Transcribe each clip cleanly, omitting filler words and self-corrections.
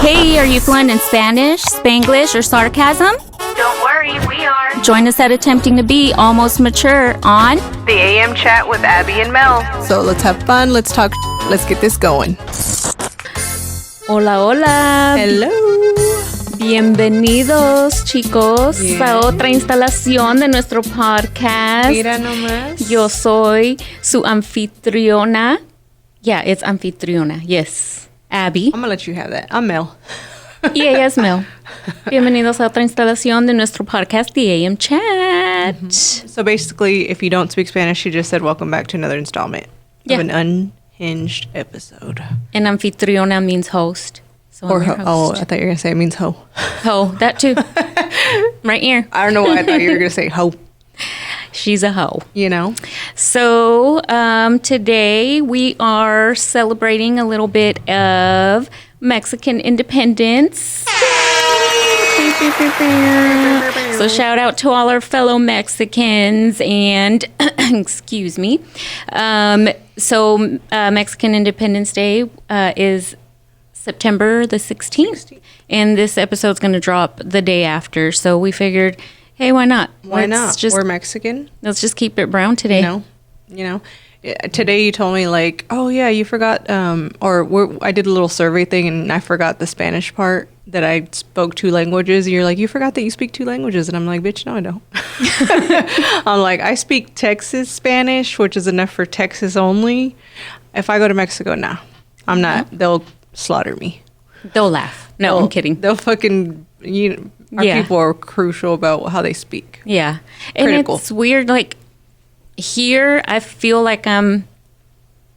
Hey, are you fluent in Spanish, Spanglish, or sarcasm? Don't worry, we are. Join us at Attempting to Be Almost Mature on The AM Chat with Abby and Mel. So let's have fun, let's talk, let's get this going. Hola, hola. Hello. Bienvenidos, chicos, a otra instalación de nuestro podcast. Mira nomás. Yo soy su anfitriona. Yeah, it's anfitriona. Yes. Abby. I'm gonna let you have that. I'm Mel. Y ella es Mel. Bienvenidos a otra instalación de nuestro podcast, The AM Chat. Mm-hmm. So basically, if you don't speak Spanish, she just said welcome back to another installment of an unhinged episode. And anfitriona means host. So Or I'm your ho. Oh, host. I thought you were gonna say it means hoe. Ho, that too. Right here. I don't know why I thought you were gonna say hoe. She's a hoe. You know? So today we are celebrating a little bit of Mexican independence. So shout out to all our fellow Mexicans and excuse me. So Mexican Independence Day is September the 16th. And this episode's going to drop the day after. So we figured, hey, why not? Why not? We're Mexican. Let's just keep it brown today. You know. Today you told me like, oh yeah, you forgot, I did a little survey thing and I forgot the Spanish part that I spoke 2 languages. And you're like, you forgot that you speak 2 languages. And I'm like, bitch, no, I don't. I'm like, I speak Texas Spanish, which is enough for Texas only. If I go to Mexico, nah, I'm not. They'll slaughter me. They'll laugh. No, I'm kidding. They'll fucking, our people are crucial about how they speak. Yeah. And Critical. it's weird, like, here, I feel like I'm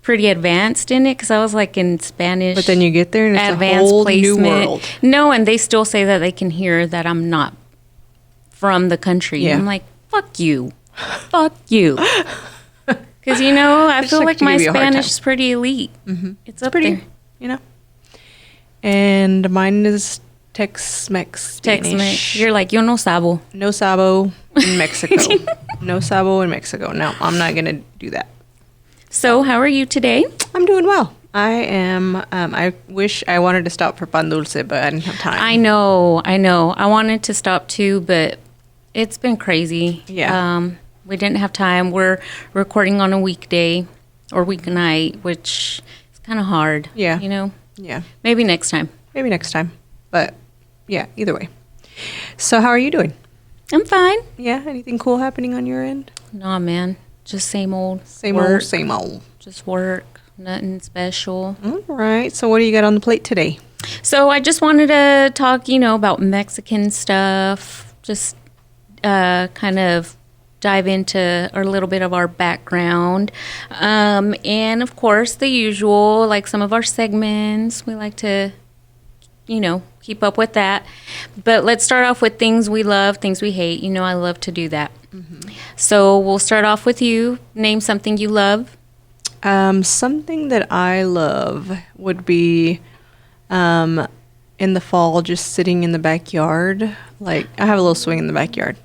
pretty advanced in it because I was like in Spanish. But then you get there and it's advanced a whole placement. new world. No, and they still say that they can hear that I'm not from the country. Yeah. I'm like, fuck you. Fuck you. Because, I feel like my Spanish is pretty elite. Mm-hmm. It's up there. And mine is Tex-Mex Spanish. Tex-Mex. You're like, yo no sabo. No sabo in Mexico. No sabo in Mexico. No, I'm not going to do that. So, how are you today? I'm doing well. I am. I wish I wanted to stop for pan dulce, but I didn't have time. I know. I wanted to stop too, but it's been crazy. Yeah. We didn't have time. We're recording on a weekday or weeknight, which is kind of hard. Yeah. Yeah. Maybe next time. Maybe next time. But yeah, either way. So how are you doing? I'm fine. Yeah. Anything cool happening on your end? Nah, man. Just same old. Same old. Just work. Nothing special. All right. So what do you got on the plate today? So I just wanted to talk, about Mexican stuff. Just kind of dive into a little bit of our background. And, of course, the usual, like some of our segments. We like to, keep up with that. But let's start off with things we love, things we hate. I love to do that. Mm-hmm. So we'll start off with you. Name something you love. Something that I love would be in the fall, just sitting in the backyard. Like, I have a little swing in the backyard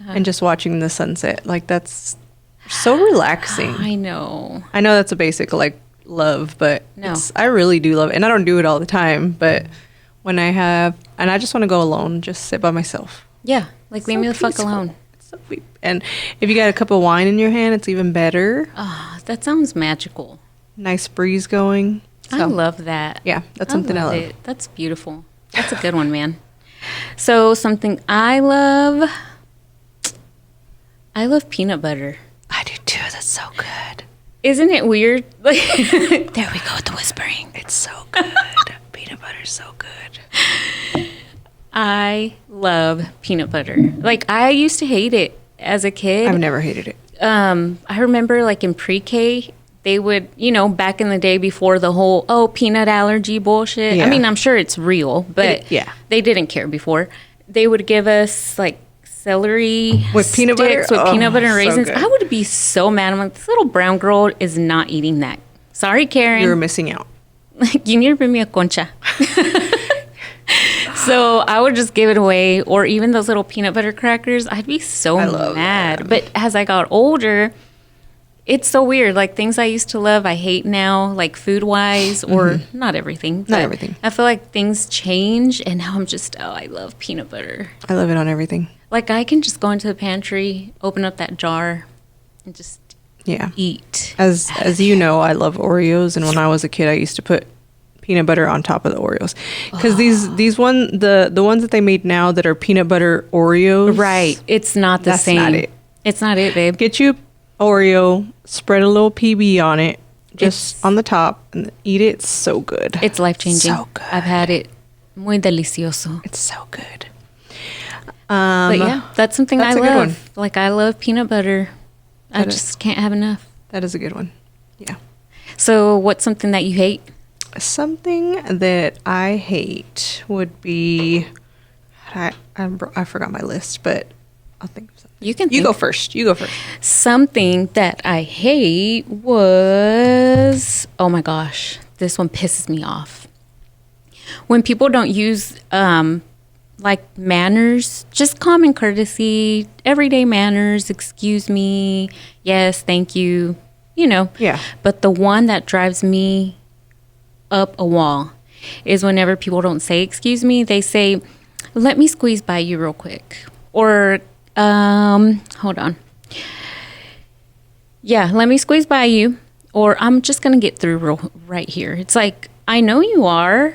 and just watching the sunset. Like, that's so relaxing. I know. I know that's a basic, love, but No. I really do love it. And I don't do it all the time, but when I have, and I just want to go alone, just sit by myself. Yeah. Like, leave me the fuck peaceful. alone. So and if you got a cup of wine in your hand, it's even better. Oh, that sounds magical. Nice breeze going. I love that. Yeah, that's something I love. It. That's beautiful. That's a good one, man. So something I love peanut butter. I do too. That's so good. Isn't it weird? There we go with the whispering. It's so good. Peanut butter's so good. I love peanut butter. Like, I used to hate it as a kid. I've never hated it. I remember, in pre-K, they would, back in the day before the whole, peanut allergy bullshit. Yeah. I mean, I'm sure it's real, but they didn't care before. They would give us, celery with peanut butter? With peanut butter and raisins. So I would be so mad. I'm like, this little brown girl is not eating that. Sorry, Karen. You're missing out. You need to bring me a concha. So I would just give it away. Or even those little peanut butter crackers. I'd be so mad. Them. But as I got older, It's so weird. Like things I used to love, I hate now, like food wise, or not everything. Not everything. I feel like things change, and now I'm just, I love peanut butter. I love it on everything. Like I can just go into the pantry, open up that jar, and just eat. As you know, I love Oreos, and when I was a kid, I used to put peanut butter on top of the Oreos because the ones that they made now that are peanut butter Oreos, Right. It's not the same. Not it. It's not it, babe. Get you Oreo, spread a little PB on it, just on the top, and eat it. It's so good. It's life-changing. So good. I've had it. Muy delicioso. It's so good. But yeah, that's something that's I a good one. love. Like I love peanut butter. I just can't have enough. That is a good one. Yeah. So what's something that you hate? Something that I hate would be, I forgot my list, but I'll think of something. You go first. Something that I hate was, oh my gosh, this one pisses me off. When people don't use like manners, just common courtesy, everyday manners, excuse me, yes, thank you, Yeah. But the one that drives me up a wall is whenever people don't say excuse me, they say, let me squeeze by you real quick, or hold on, yeah, let me squeeze by you, or I'm just gonna get through right here. It's like, I know you are,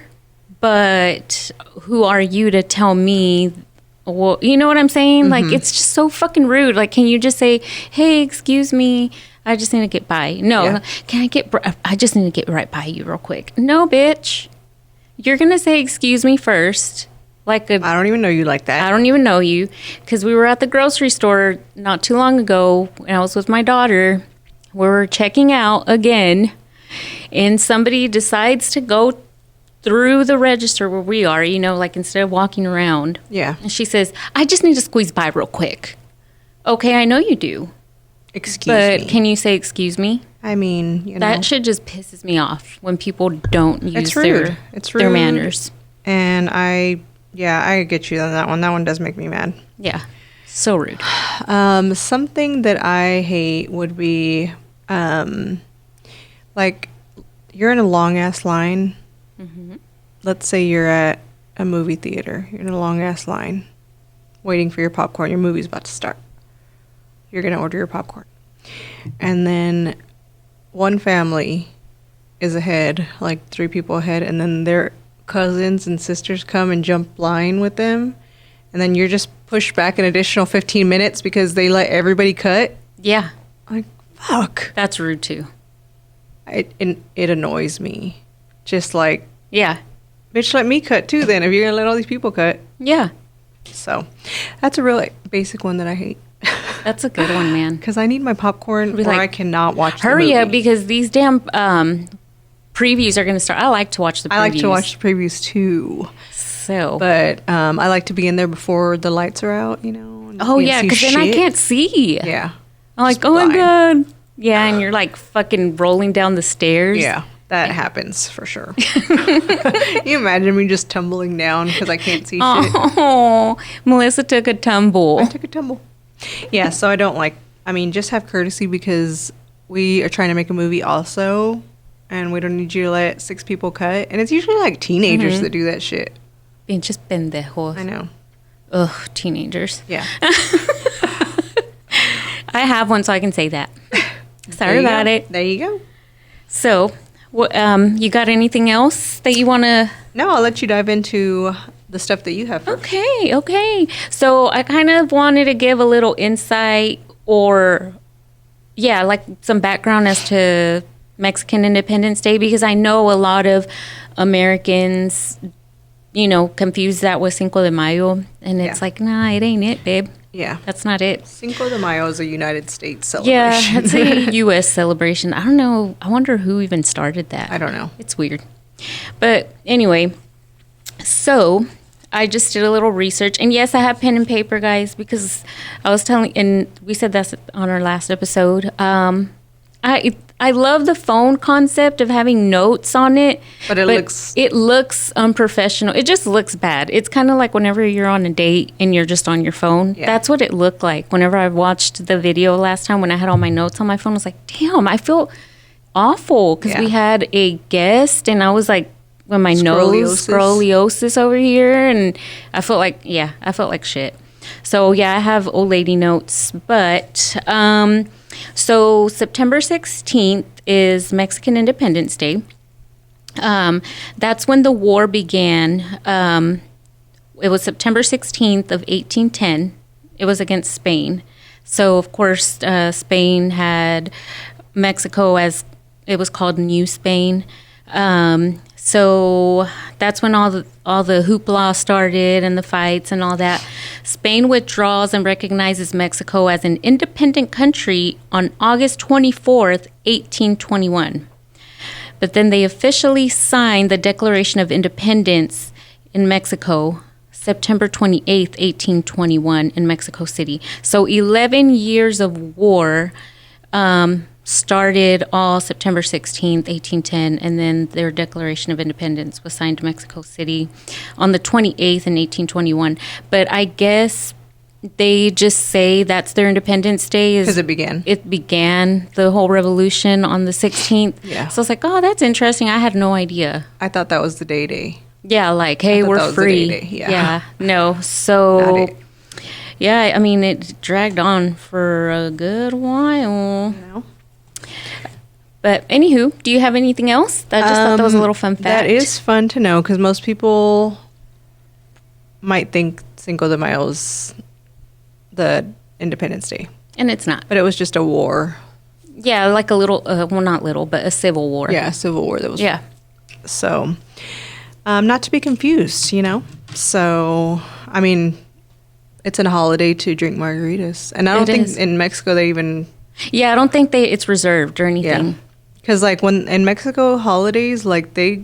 but who are you to tell me? Well, you know what I'm saying? Like, it's just so fucking rude. Like, can you just say, hey, excuse me, I just need to get by? No, I just need to get right by you real quick. No, bitch. You're going to say, excuse me first. I don't even know you like that. I don't even know you. Because we were at the grocery store not too long ago, and I was with my daughter. We were checking out again, and somebody decides to go through the register where we are, like instead of walking around. Yeah. And she says, I just need to squeeze by real quick. Okay, I know you do. Excuse me. But can you say excuse me? I mean, That shit just pisses me off when people don't use their manners. And I get you on that one. That one does make me mad. Yeah. So rude. Something that I hate would be like you're in a long ass line. Mm-hmm. Let's say you're at a movie theater. You're in a long ass line waiting for your popcorn. Your movie's about to start. You're going to order your popcorn. And then one family is ahead, like 3 people ahead, and then their cousins and sisters come and jump line with them. And then you're just pushed back an additional 15 minutes because they let everybody cut. Yeah. Like, fuck. That's rude too. It annoys me. Just like, yeah, bitch, let me cut too then if you're going to let all these people cut. Yeah. So that's a real basic one that I hate. That's a good one, man. Because I need my popcorn or I cannot watch the movie. Hurry up, because these damn previews are going to start. I like to watch the previews. I like to watch the previews too. So. But I like to be in there before the lights are out, Oh, yeah, because then I can't see. Yeah. I'm like, oh, my God. Yeah, and you're like fucking rolling down the stairs. Yeah. That happens for sure. You imagine me just tumbling down because I can't see shit. Oh, Melissa took a tumble. I took a tumble. Yeah, so I don't just have courtesy because we are trying to make a movie also, and we don't need you to let 6 people cut. And it's usually like teenagers that do that shit. Pinches pendejos. I know. Ugh, teenagers. Yeah. I have one, so I can say that. Sorry about it. There you go. So, you got anything else that you want to? No, I'll let you dive into the stuff that you have first. Okay. So I kind of wanted to give a little insight like some background as to Mexican Independence Day, because I know a lot of Americans, confuse that with Cinco de Mayo. And it's like, nah, it ain't it, babe. Yeah. That's not it. Cinco de Mayo is a United States celebration. Yeah, it's a U.S. celebration. I don't know. I wonder who even started that. I don't know. It's weird. But anyway, so I just did a little research. And yes, I have pen and paper, guys, because I was telling, and we said that's on our last episode. I love the phone concept of having notes on it, But it looks unprofessional. It just looks bad. It's kind of like whenever you're on a date and you're just on your phone. Yeah. That's what it looked like. Whenever I watched the video last time when I had all my notes on my phone, I was like, damn, I feel awful because we had a guest and I was like, with my nose scoliosis over here, and I felt like shit. So I have old lady notes, but so September 16th is Mexican Independence Day. That's when the war began. It was September 16th of 1810. It was against Spain. So of course, Spain had Mexico as it was called New Spain. So that's when all the hoopla started and the fights and all that. Spain withdraws and recognizes Mexico as an independent country on August 24th, 1821. But then they officially signed the Declaration of Independence in Mexico September 28th, 1821 in Mexico City. So 11 years of war started all September 16th, 1810, and then their Declaration of Independence was signed to Mexico City on the 28th in 1821. But I guess they just say that's their Independence Day. Because it began. It began the whole revolution on the 16th. Yeah. So it's like, oh, that's interesting. I had no idea. I thought that was the day. Yeah, like, hey, thought that we're was the free. day. Yeah. No. So, Not it. yeah, I mean, it dragged on for a good while. No. But anywho, do you have anything else? I just thought that was a little fun fact. That is fun to know because most people might think Cinco de Mayo is the Independence Day. And it's not. But it was just a war. Yeah, like a little, well, not little, but a civil war. Yeah, a civil war that was. Yeah. So, not to be confused, So, I mean, it's a holiday to drink margaritas. And I don't think in Mexico they even... Yeah, I don't think it's reserved or anything. Yeah. Because, like, when in Mexico, holidays, like, they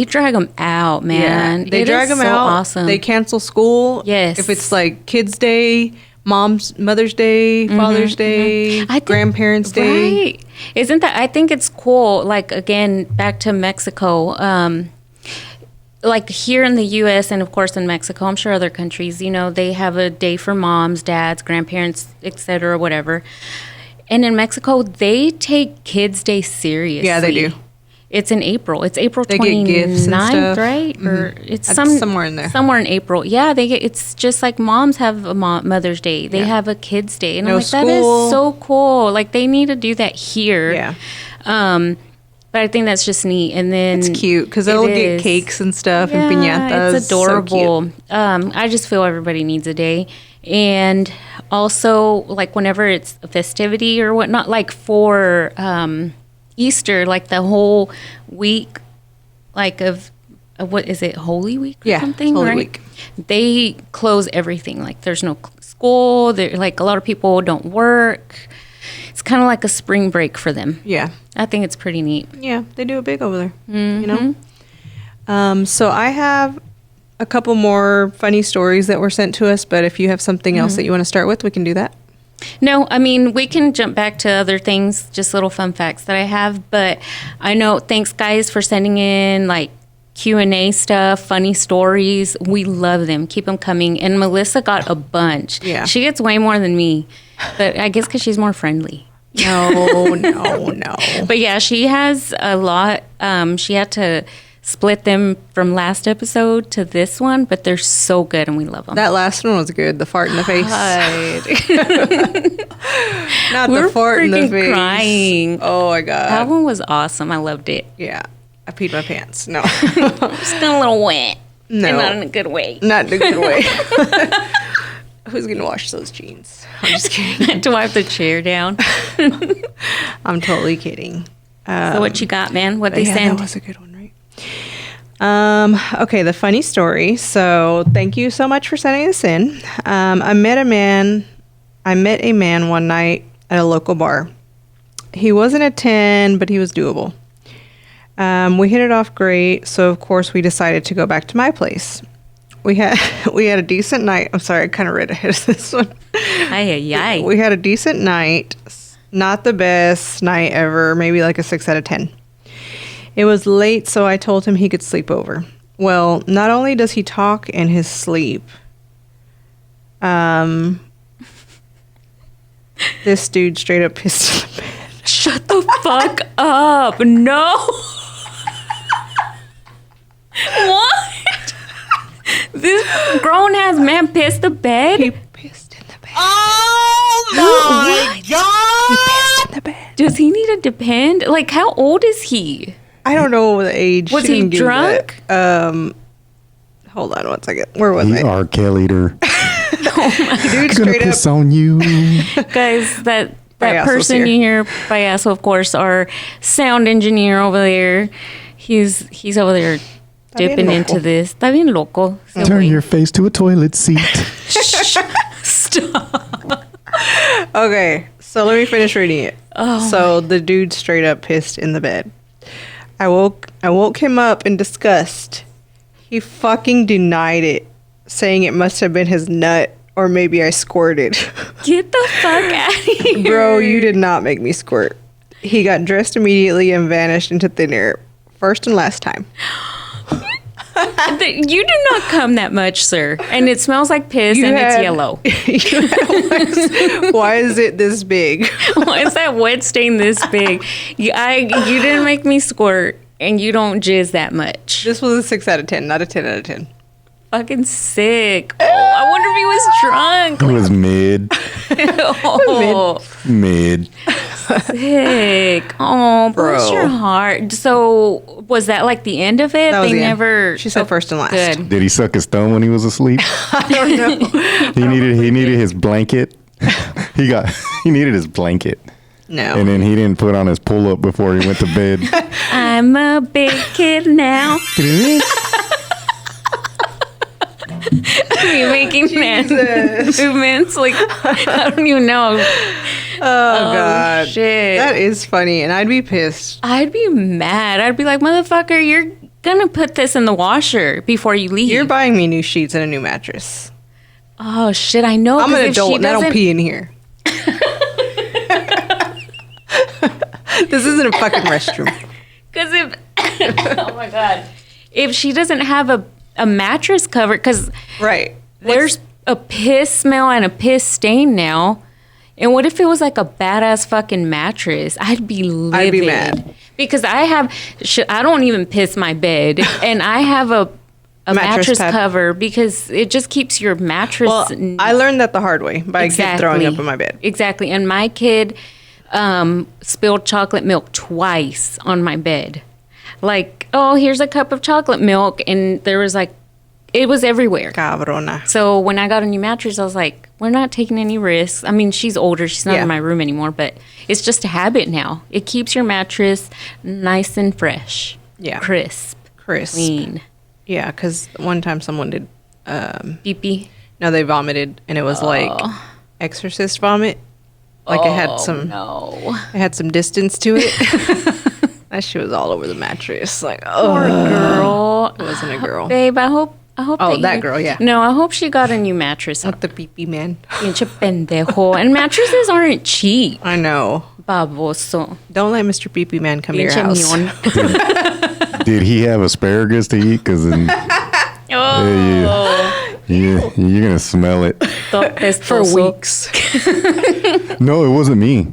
drag them out, man. Yeah, they drag them out. Awesome. They cancel school. Yes. If it's, like, Kids' Day, Mother's Day, Father's Day, Grandparents' Day. Right. Isn't that... I think it's cool. Like, again, back to Mexico. Like, here in the U.S. and, of course, in Mexico, I'm sure other countries, they have a day for moms, dads, grandparents, etc., whatever. And in Mexico, they take Kids' Day seriously. Yeah, they do. It's in April. It's April 29th, get gifts and stuff. Right? Mm-hmm. Or it's somewhere in there. Somewhere in April. Yeah, it's just like moms have a Mother's Day. They have a Kids' Day. And I'm like, school. That is so cool. Like, they need to do that here. Yeah. But I think that's just neat. And then it's cute because they'll get cakes and stuff and piñatas. It's adorable. So cute. I just feel everybody needs a day. And also, like, whenever it's a festivity or whatnot, like for Easter, like the whole week, like of what is it, Holy Week or something? Holy right? Week. They close everything. Like, there's no school. Like, a lot of people don't work. It's kind of like a spring break for them. Yeah. I think it's pretty neat. Yeah, they do it big over there. Mm-hmm. So I have a couple more funny stories that were sent to us, but if you have something else that you want to start with, we can do that. No, I mean, we can jump back to other things, just little fun facts that I have. But I know, thanks, guys, for sending in, like, Q&A stuff, funny stories. We love them. Keep them coming. And Melissa got a bunch. Yeah. She gets way more than me, but I guess because she's more friendly. No. But yeah, she has a lot. She had to split them from last episode to this one, but they're so good and we love them. That last one was good. The fart in the face. Not We're the fart in the freaking face. crying. Oh my God. That one was awesome. I loved it. Yeah. I peed my pants. No. Just a little wet. No. And not in a good way. Not in a good way. Who's going to wash those jeans? I'm just kidding. To wipe the chair down. I'm totally kidding. So what you got, man? What they yeah, send? that was a good one, right? Okay, the funny story. So thank you so much for sending this in. I met a man one night at a local bar. He wasn't a 10, but he was doable. We hit it off great, so of course we decided to go back to my place. We had a decent night. I'm sorry, I kind of read ahead of this one. Ay. We had a decent night. Not the best night ever. Maybe like a 6 out of 10. It was late, so I told him he could sleep over. Well, not only does he talk in his sleep, this dude straight up pissed in the bed. Shut the fuck up. No. What? This grown-ass man pissed the bed? He pissed in the bed. Oh my God! He pissed in the bed. Does he need to depend? Like, how old is he? I don't know the age. Was She he didn't give drunk? that. Hold on 1 second. Where was You I? are Kelly-ter. Dude, Gonna straight up. piss on you. Guys, that Payaso's person here. you hear, Payaso, of course, our sound engineer over there, he's over there bien dipping loco. into this. Está bien loco. So Turn wait. your face to a toilet seat. Stop. Okay, so let me finish reading it. So the dude straight up pissed in the bed. I woke him up in disgust. He fucking denied it, saying it must have been his nut or maybe I squirted. Get the fuck out of here. Bro, you did not make me squirt. He got dressed immediately and vanished into thin air. First and last time. You do not come that much, sir. And it smells like piss and it's yellow. Why is it this big? Why is that wet stain this big? You didn't make me squirt and you don't jizz that much. This was a 6 out of 10, not a 10 out of 10. Fucking sick. Oh, I wonder if he was drunk. It was mid. Oh, Mid. sick. Oh, bless Bro. your heart. So, was that like the end of it? That was They the end. never. She said first and last. Good. Did he suck his thumb when he was asleep? I don't know. He needed his blanket. He needed his blanket. No. And then he didn't put on his pull up before he went to bed. I'm a big kid now. You're making movements like I don't even know. Oh, God. Shit. That is funny, and I'd be pissed. I'd be mad. I'd be like, motherfucker, you're gonna put this in the washer before you leave. You're buying me new sheets and a new mattress. Oh shit, I know. I'm 'cause an if she adult and I don't doesn't- pee in here. This isn't a fucking restroom. Because if, oh my god, if she doesn't have a mattress cover, because Right. there's a piss smell and a piss stain now. And what if it was like a badass fucking mattress? I'd be livid. I'd be mad. Because I don't even piss my bed, and I have a mattress pad. cover because it just keeps your mattress. Well, I learned that the hard way by a kid throwing up in my bed. Exactly. And my kid spilled chocolate milk twice on my bed. Like, oh, here's a cup of chocolate milk. And there was like, it was everywhere. Cabrona. So when I got a new mattress, I was like, we're not taking any risks. I mean, she's older. She's not Yeah. in my room anymore, but it's just a habit now. It keeps your mattress nice and fresh. Yeah. Crisp. Clean. Yeah, because one time someone did, Pee-pee. no, they vomited, and it was like exorcist vomit. Like it had some distance to it. That shit was all over the mattress. Like, oh, Poor girl. it wasn't a girl. Babe, I hope Oh, that you- girl, yeah. No, I hope she got a new mattress. Not the pee-pee man. Pinche pendejo. And mattresses aren't cheap. I know. Baboso. Don't let Mr. Pee-pee man come to your Pinche house. mion. Did he have asparagus to eat? Because then Oh. you're going to smell it. For weeks. No, it wasn't me.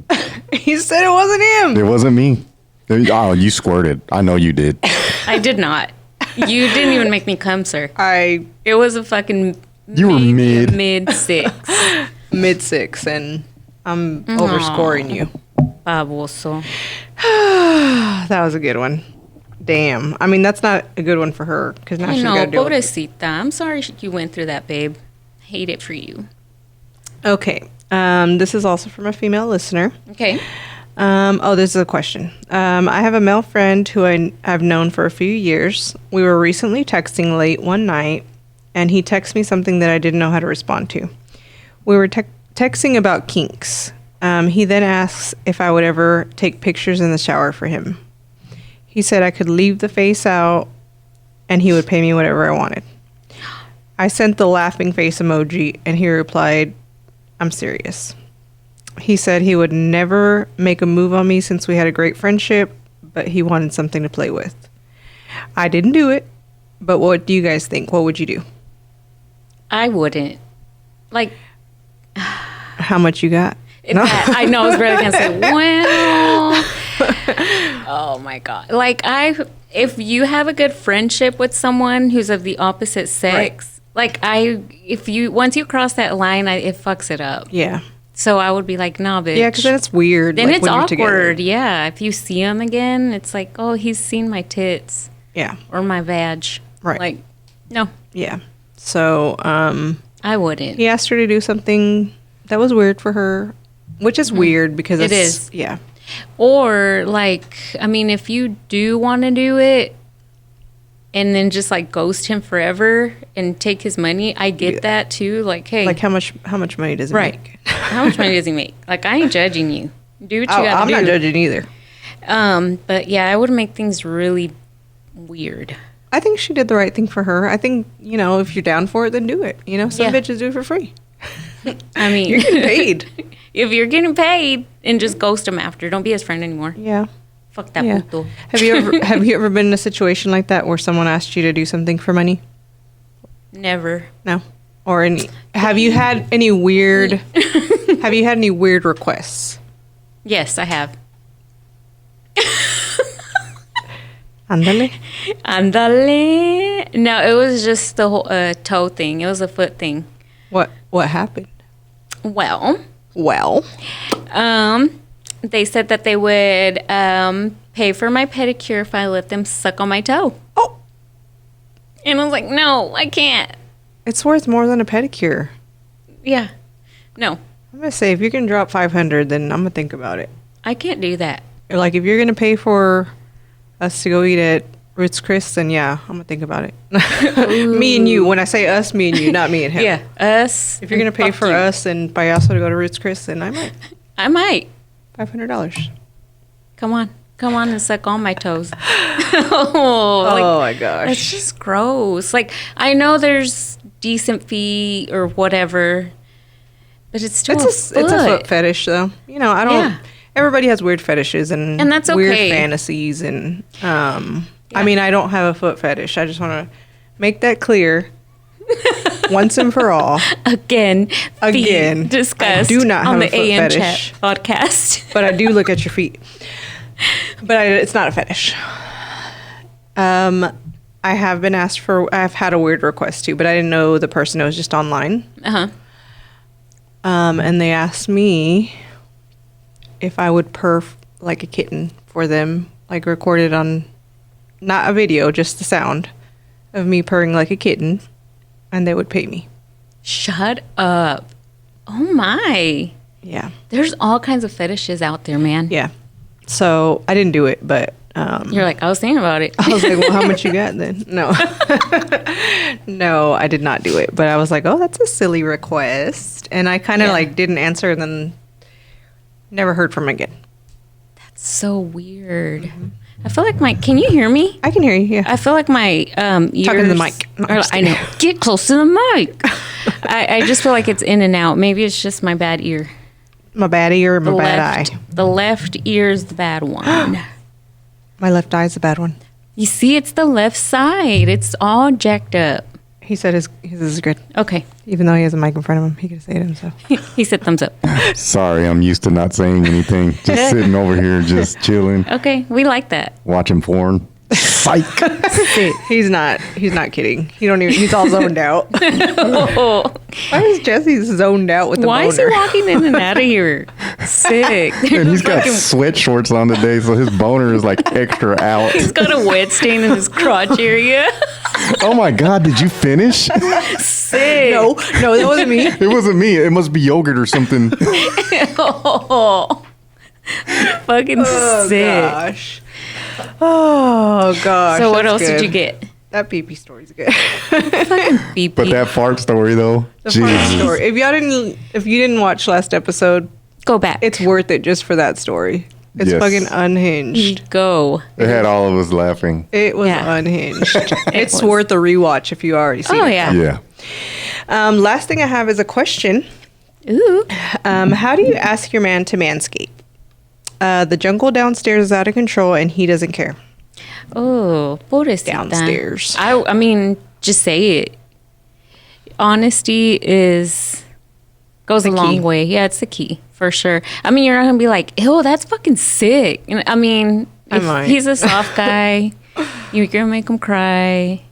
He said it wasn't him. It wasn't me. Oh, you squirted. I know you did. I did not. You didn't even make me come, sir. It was a fucking You were mid. mid six. Mid-6, and I'm overscoring you. Baboso. That was a good one. Damn. I mean, that's not a good one for her, because now I she's got know, to do it. pobrecita. I'm sorry you went through that, babe. Hate it for you. Okay. This is also from a female listener. Okay. This is a question. I have a male friend who I've known for a few years. We were recently texting late one night, and he texted me something that I didn't know how to respond to. We were texting about kinks. He then asks if I would ever take pictures in the shower for him. He said I could leave the face out, and he would pay me whatever I wanted. I sent the laughing face emoji, and he replied, "I'm serious." He said he would never make a move on me since we had a great friendship, but he wanted something to play with. I didn't do it, but what do you guys think? What would you do? I wouldn't. Like, How much you got? I know I was really gonna say, well, oh my god. Like if you have a good friendship with someone who's of the opposite sex, like once you cross that line, it fucks it up. Yeah. So I would be like, nah, bitch. Yeah, because then it's weird. Then like, it's when you're together. awkward. Yeah. If you see him again, it's like, oh, he's seen my tits Yeah. or my vag. Right. Like, no, Yeah. So, I wouldn't. he asked her to do something that was weird for her, which is weird because It it's, is. Yeah. Or like, I mean, if you do want to do it and then just like ghost him forever and take his money, I get that too. Like, hey, Like how much money does it right? make? How much money does he make? Like, I ain't judging you. Do what you gotta I'm do. not judging either. But yeah, I would make things really weird. I think she did the right thing for her. I think, if you're down for it, then do it. Some Yeah. bitches do it for free. I mean, You're getting paid. if you're getting paid, and just ghost him after. Don't be his friend anymore. Yeah. Fuck that Yeah. puto. Have you ever been in a situation like that where someone asked you to do something for money? Never. No. Or have you had any weird requests? Yes, I have. Ándale. Andale. No, it was just the whole toe thing. It was a foot thing. What happened? Well, Well, they said that they would pay for my pedicure if I let them suck on my toe. oh, And I was like, no, I can't. it's worth more than a pedicure. Yeah. No, I'm gonna say if you can drop $500, then I'm gonna think about it. I can't do that. Like if you're gonna pay for us to go eat at Ruth's Chris, then yeah, I'm gonna think about it. Me and you. When I say us, me and you, not me and him. Yeah, us. If you're gonna pay Fuck for you. us and Payaso to go to Ruth's Chris, then I might. I might. $500. Come on and suck on my toes. Oh, my gosh. It's just gross. Like, I know there's decent fee or whatever, but it's still It's a foot fetish, though. I don't. Yeah. Everybody has weird fetishes and that's weird okay. fantasies, and I mean, I don't have a foot fetish. I just want to make that clear once and for all. Again, Again, discussed I do not on have the a foot AM fetish. Chat podcast. But I do look at your feet. But it's not a fetish. I've had a weird request too, but I didn't know the person. It was just online. Uh-huh. And they asked me if I would purr like a kitten for them, like recorded on, not a video, just the sound of me purring like a kitten, and they would pay me. Shut up. Oh my. Yeah. There's all kinds of fetishes out there, man. Yeah. So I didn't do it, but You're like, I was thinking about it. I was like, well, how much you got then? No. No, I did not do it. But I was like, oh, that's a silly request. And I kind of didn't answer and then never heard from him again. So weird. I feel like can you hear me? I can hear you, yeah. I feel like my ears. Talking to the mic. No, I'm just I know. Get close to the mic. I just feel like it's in and out. Maybe it's just my bad ear. My bad ear, my bad left, eye. The left ear is the bad one. My left eye is the bad one. You see, it's the left side. It's all jacked up. He said his is good. Okay. Even though he has a mic in front of him, he can say it himself. He said thumbs up. Sorry, I'm used to not saying anything. Just sitting over here, just chilling, Okay, we like that. watching porn. Psych. He's not kidding. He's all zoned out. Why is Jesse zoned out with the Why boner? is he walking in and out of here? Sick. And he's got sweatshorts on today, so his boner is like extra out. He's got a wet stain in his crotch area. Oh my God, did you finish? Sick. No, that wasn't me. It wasn't me. It must be yogurt or something. Oh. Fucking sick. Gosh. Oh gosh. So what that's else did good. you get? That pee-pee story's good. Beep, But beep. that fart story though, The fart jeez. story. If you didn't watch last episode, Go back. it's worth it just for that story. It's Yes. fucking unhinged. Go. It had all of us laughing. It was Yeah. unhinged. It's was. worth a rewatch if you already seen Oh, it. yeah. Yeah. Last thing I have is a question. Ooh. How do you ask your man to manscape? The jungle downstairs is out of control and he doesn't care. Oh, pobrecita. Downstairs. I mean, just say it. Honesty goes a long key. way. Yeah, it's the key for sure. I mean, you're not gonna be like, "Ew, that's fucking sick." I mean, I if might. he's a soft guy, you're gonna make him cry.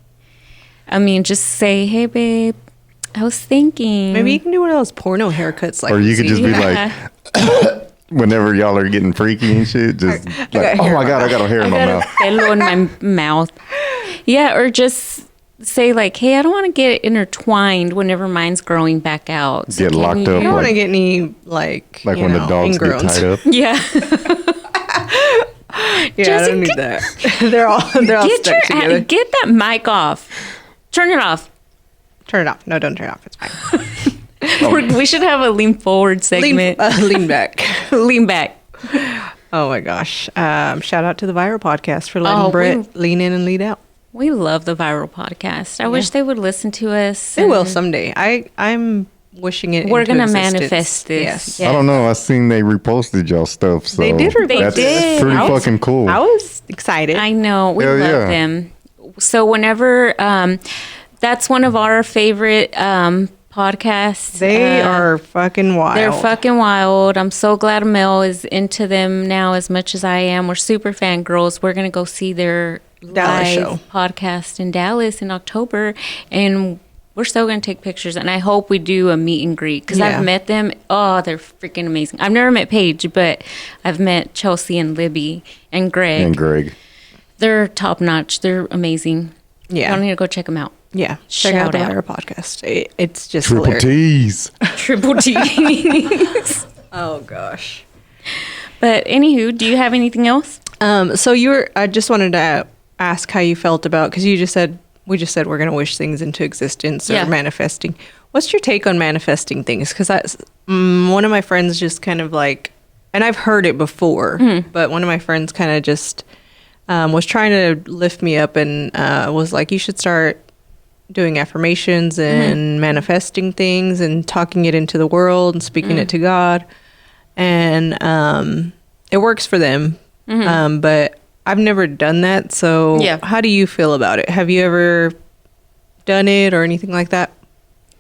I mean, just say, "Hey, babe, I was thinking." Maybe you can do one of those porno haircuts. Like Or you could see. just be Yeah. like, whenever y'all are getting freaky and shit, just got like, oh hair my in God, my I got a hair in my got a mouth. pelo in my mouth. Yeah, or just say like, "Hey, I don't want to get intertwined whenever mine's growing back out." So Get can locked I up don't want to like get any like when you the know, dogs get ingrowns. tied up. Yeah. Yeah, I don't need that. they're all stuck together. Get that mic off. Turn it off. Turn it off. No, don't turn it off. It's fine. We should have a lean forward segment. Lean back. Lean back. Oh my gosh! Shout out to the Viral Podcast for letting Oh, Brett lean in and lead out. We love the viral podcast. I wish they would listen to us. They will and someday. I'm wishing it. We're into gonna existence. manifest this. Yes. Yeah. I don't know. I seen they reposted y'all stuff. So They did repost that's it. pretty I was- fucking cool. I was excited. I know. We Hell love yeah. them. So whenever that's one of our favorite podcasts. they are fucking wild. They're fucking wild. I'm so glad Mel is into them now as much as I am. We're super fangirls. We're going to go see their Dallas live show. podcast in Dallas in October. And we're still going to take pictures. And I hope we do a meet and greet because Yeah. I've met them. Oh, they're freaking amazing. I've never met Paige, but I've met Chelsea and Libby and Greg. and Greg. They're top notch. They're amazing. Yeah. Y'all need to go check them out. Yeah. Check Shout out the out. Viral Podcast. It's just Triple hilarious. T's. Triple T's. Oh gosh. But anywho, do you have anything else? So I just wanted to ask how you felt about, because we just said we're going to wish things into existence or Yeah. manifesting. What's your take on manifesting things? Because one of my friends just kind of like, and I've heard it before, but one of my friends kind of just was trying to lift me up and was like, you should start doing affirmations and manifesting things and talking it into the world and speaking it to God. And it works for them. But I've never done that. So Yeah. how do you feel about it? Have you ever done it or anything like that?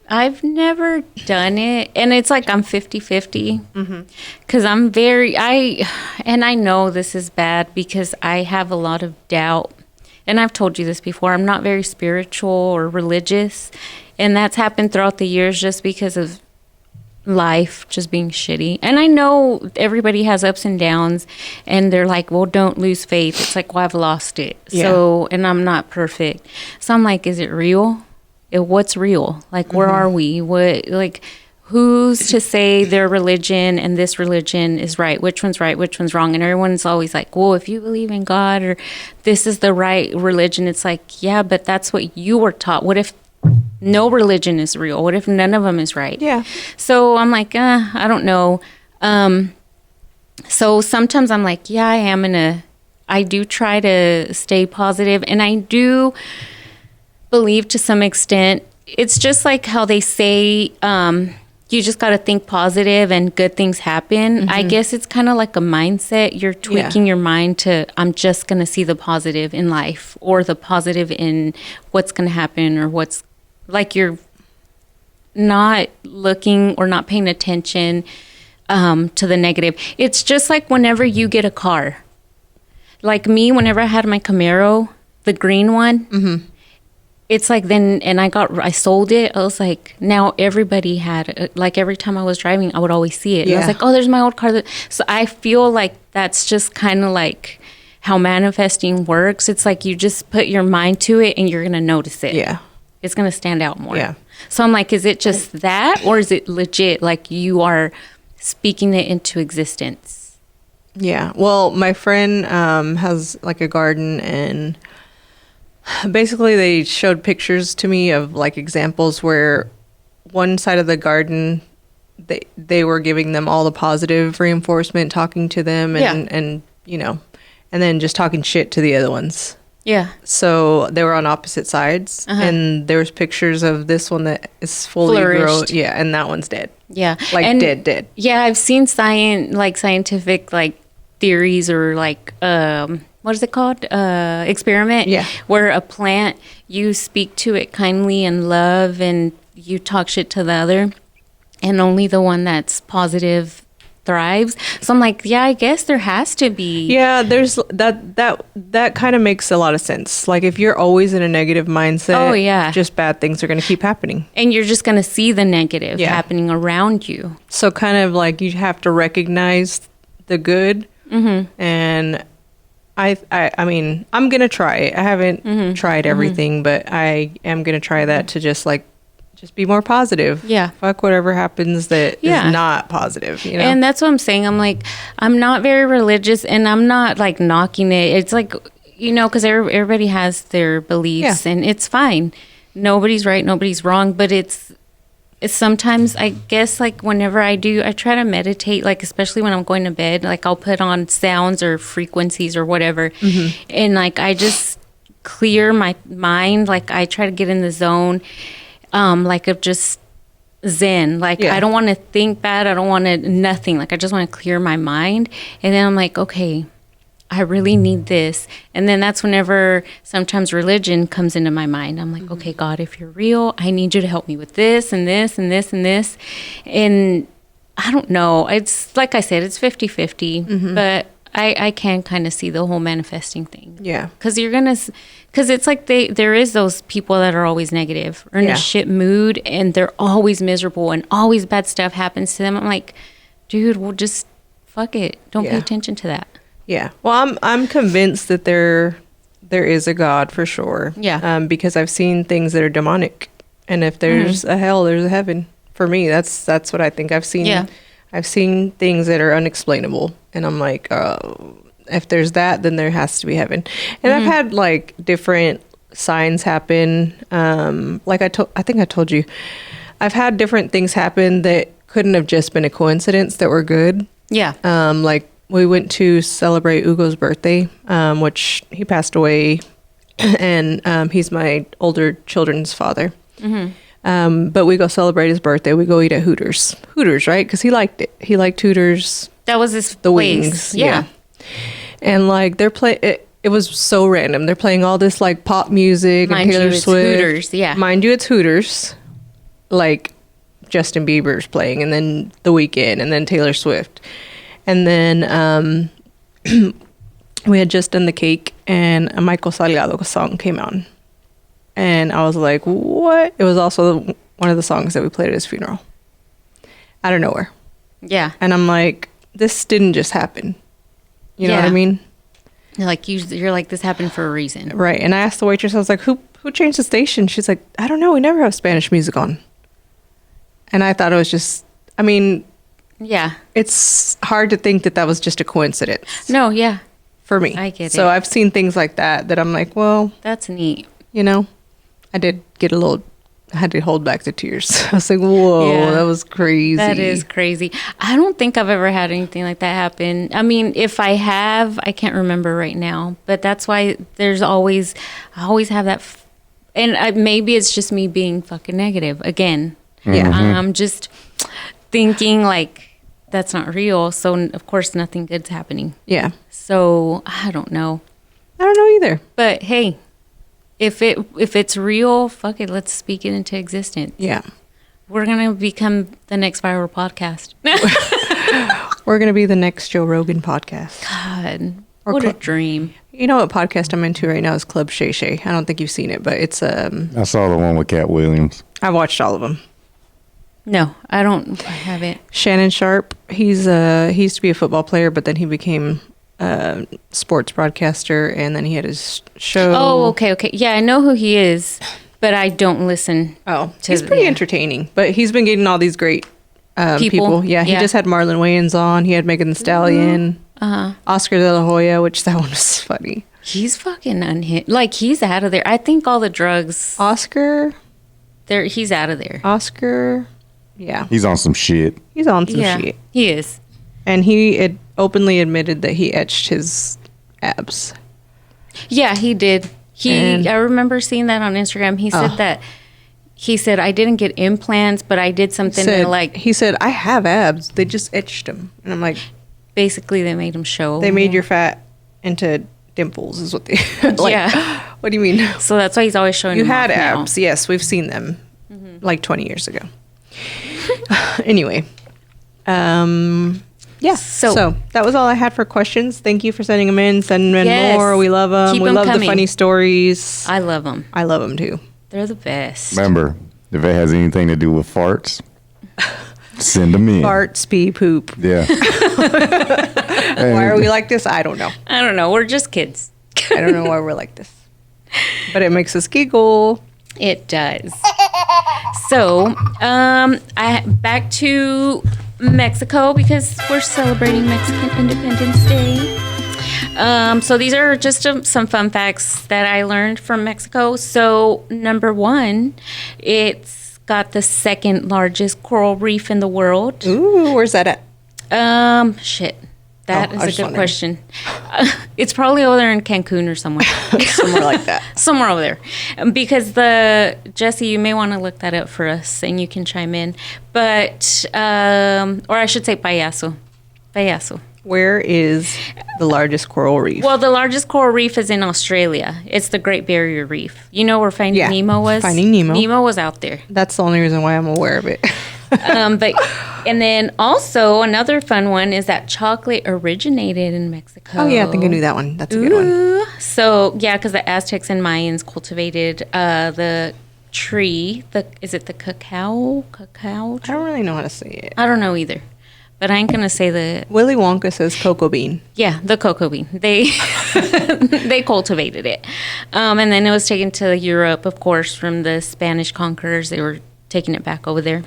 I've never done it, and it's like I'm 50-50 because I'm and I know this is bad because I have a lot of doubt, and I've told you this before. I'm not very spiritual or religious, and that's happened throughout the years just because of life just being shitty. And I know everybody has ups and downs, and they're like, well, don't lose faith. It's like, well, I've lost it. Yeah. So, and I'm not perfect. So I'm like, is it real? What's real? Like, where are we? What, like, who's to say their religion and this religion is right? Which one's right? Which one's wrong? And everyone's always like, well, if you believe in God or this is the right religion, it's like, yeah, but that's what you were taught. What if no religion is real? What if none of them is right? Yeah. So I'm like, I don't know. So sometimes I'm like, yeah, I do try to stay positive, and I do believe to some extent. It's just like how they say, you just got to think positive and good things happen. I guess it's kind of like a mindset. You're tweaking your mind to, I'm just going to see the positive in life or the positive in what's going to happen, or what's like you're not looking or not paying attention to the negative. It's just like whenever you get a car. Like me, whenever I had my Camaro, the green one, it's like then, and I sold it. I was like, now everybody had it. Like every time I was driving, I would always see it. And I was Yeah. like, oh, there's my old car. So I feel like that's just kind of like how manifesting works. It's like you just put your mind to it and you're going to notice it. Yeah. It's going to stand out more. Yeah. So I'm like, is it just that, or is it legit like you are speaking it into existence? Yeah. Well, my friend has like a garden, and basically they showed pictures to me of like examples where one side of the garden they were giving them all the positive reinforcement, talking to them and Yeah. and you know, and then just talking shit to the other ones. Yeah. So they were on opposite sides, and there was pictures of this one that is fully grown. Flourished. Yeah, and that one's dead. Yeah. Like And- dead. Yeah, I've seen scientific like theories or like what is it called? Experiment. Yeah. Where a plant, you speak to it kindly and love, and you talk shit to the other, and only the one that's positive thrives. So I'm like, yeah, I guess there has to be. Yeah, there's that kind of makes a lot of sense. Like if you're always in a negative mindset, Oh, yeah. just bad things are going to keep happening. And you're just going to see the negative Yeah. happening around you. So kind of like you have to recognize the good, and I mean, I'm gonna try it. I haven't tried everything, but I am gonna try that to just be more positive. Yeah. Fuck whatever happens that Yeah. is not positive. You know. And that's what I'm saying. I'm like, I'm not very religious, and I'm not like knocking it. It's like, because everybody has their beliefs, Yeah. and it's fine. Nobody's right, nobody's wrong. But it's sometimes, I guess, like whenever I try to meditate, like especially when I'm going to bed, like I'll put on sounds or frequencies or whatever, and like I just clear my mind. Like I try to get in the zone, like of just zen. Like Yeah. I don't want to think bad. I don't want to nothing. Like I just want to clear my mind. And then I'm like, okay, I really need this. And then that's whenever sometimes religion comes into my mind. I'm like, okay, God, if you're real, I need you to help me with this and this and this and this. And I don't know. It's like I said, it's 50-50, but I can kind of see the whole manifesting thing. Yeah. Because because it's like there is those people that are always negative or in Yeah. a shit mood, and they're always miserable and always bad stuff happens to them. I'm like, dude, well, just fuck it. Don't pay Yeah. attention to that. Yeah. Well, I'm convinced that there is a God for sure. Yeah. Because I've seen things that are demonic, and if there's a hell, there's a heaven. For me, that's what I think. I've seen. Yeah. I've seen things that are unexplainable, and I'm like, oh, if there's that, then there has to be heaven. And I've had like different signs happen. Like I think I told you, I've had different things happen that couldn't have just been a coincidence that were good. Yeah. Like we went to celebrate Ugo's birthday, which he passed away, and he's my older children's father. But we go celebrate his birthday. We go eat at Hooters, right? Because he liked it. He liked Hooters. That was his The place. wings, Yeah. And like they're it was so random. They're playing all this like pop music Mind and Taylor you, it's Swift. Hooters, yeah. Mind you, it's Hooters. Like Justin Bieber's playing, and then The Weeknd, and then Taylor Swift, and then we had just done the cake, and a Michael Salgado song came on, and I was like, "What?" It was also one of the songs that we played at his funeral, out of nowhere, Yeah. and I'm like, "This didn't just happen." You know what I Yeah. mean? You're like, this happened for a reason. Right. And I asked the waitress, I was like, who changed the station? She's like, I don't know. We never have Spanish music on. And I thought it was just, I mean, Yeah. it's hard to think that was just a coincidence No, yeah. for me. I get So it. I've seen things like that I'm like, well, That's neat. I did get I had to hold back the tears. I was like, whoa, Yeah. that was crazy. That is crazy. I don't think I've ever had anything like that happen. I mean, if I have, I can't remember right now. But that's why I always have that. And maybe it's just me being fucking negative again. Yeah. I'm just thinking like that's not real. So of course nothing good's happening. Yeah. So I don't know. I don't know either. But hey, if it's real, fuck it, let's speak it into existence. Yeah. We're gonna become the next viral podcast. We're going to be the next Joe Rogan podcast. God, Or what a cl- dream. You know what podcast I'm into right now is Club Shay Shay. I don't think you've seen it, but it's I saw the one with Cat Williams. I watched all of them. No, I haven't. Shannon Sharp, he used to be a football player, but then he became a sports broadcaster, and then he had his show. Oh, okay. Yeah, I know who he is, but I don't listen. Oh, to- he's pretty yeah. entertaining, but he's been getting all these great people. Yeah, he Yeah. just had Marlon Wayans on. He had Megan Thee Stallion, Oscar De La Hoya, which that one was funny. He's fucking unhinged. Like he's out of there. I think all the drugs. Oscar, He's out of there. yeah, He's on some shit. he's on some Yeah, shit. he is. And he openly admitted that he etched his abs. Yeah, he did. I remember seeing that on Instagram. He said that. He said, I didn't get implants, but I did something He said, I have abs. They just etched them. And I'm like, basically, they made him show. they made your fat into dimples, is what they. Like, Yeah. What do you mean? So that's why he's always showing You them had off now. abs. Yes, we've seen them like 20 years ago. Anyway. Yeah. So that was all I had for questions. Thank you for sending them in. Send them in Yes. more. We love them. Keep We 'em love coming. the funny stories. I love them. I love them too. They're the best. Remember, if it has anything to do with farts, send them in. Farts, pee, poop. Yeah. Why are we like this? I don't know. I don't know. We're just kids. I don't know why we're like this. But it makes us giggle. It does. So, back to Mexico because we're celebrating Mexican Independence Day. So these are just some fun facts that I learned from Mexico. So number one, it's got the second largest coral reef in the world. Ooh, where's that at? Shit. I That was is a just good wondering. question. It's probably over there in Cancun or somewhere. Somewhere like that. Somewhere over there. Because Jesse, you may want to look that up for us and you can chime in. But, or I should say payaso. Payaso. Where is the largest coral reef? Well, the largest coral reef is in Australia. It's the Great Barrier Reef. You know where Finding Yeah, Nemo was? Finding Nemo. Nemo was out there. That's the only reason why I'm aware of it. And then also another fun one is that chocolate originated in Mexico. Oh, yeah, I think I knew that one. That's a good one. Ooh. So, yeah, because the Aztecs and Mayans cultivated the tree. Is it the cacao? Cacao I tree? don't really know how to say it. I don't know either. But I ain't going to say the, Willy Wonka says cocoa bean. yeah, the cocoa bean. They they cultivated it. And then it was taken to Europe, of course, from the Spanish conquerors. They were taking it back over there.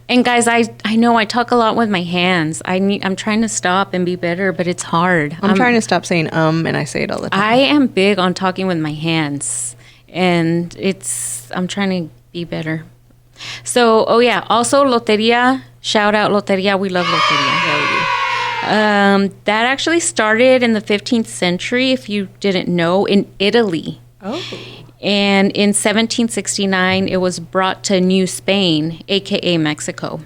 And guys, I know I talk a lot with my hands. I'm trying to stop and be better, but it's hard. I'm trying to stop saying and I say it all the time. I am big on talking with my hands, and I'm trying to be better. So, oh yeah, also Loteria, shout out Loteria. We love Loteria. Yeah, we do. That actually started in the 15th century, if you didn't know, in Italy. Oh. And in 1769, it was brought to New Spain, aka Mexico.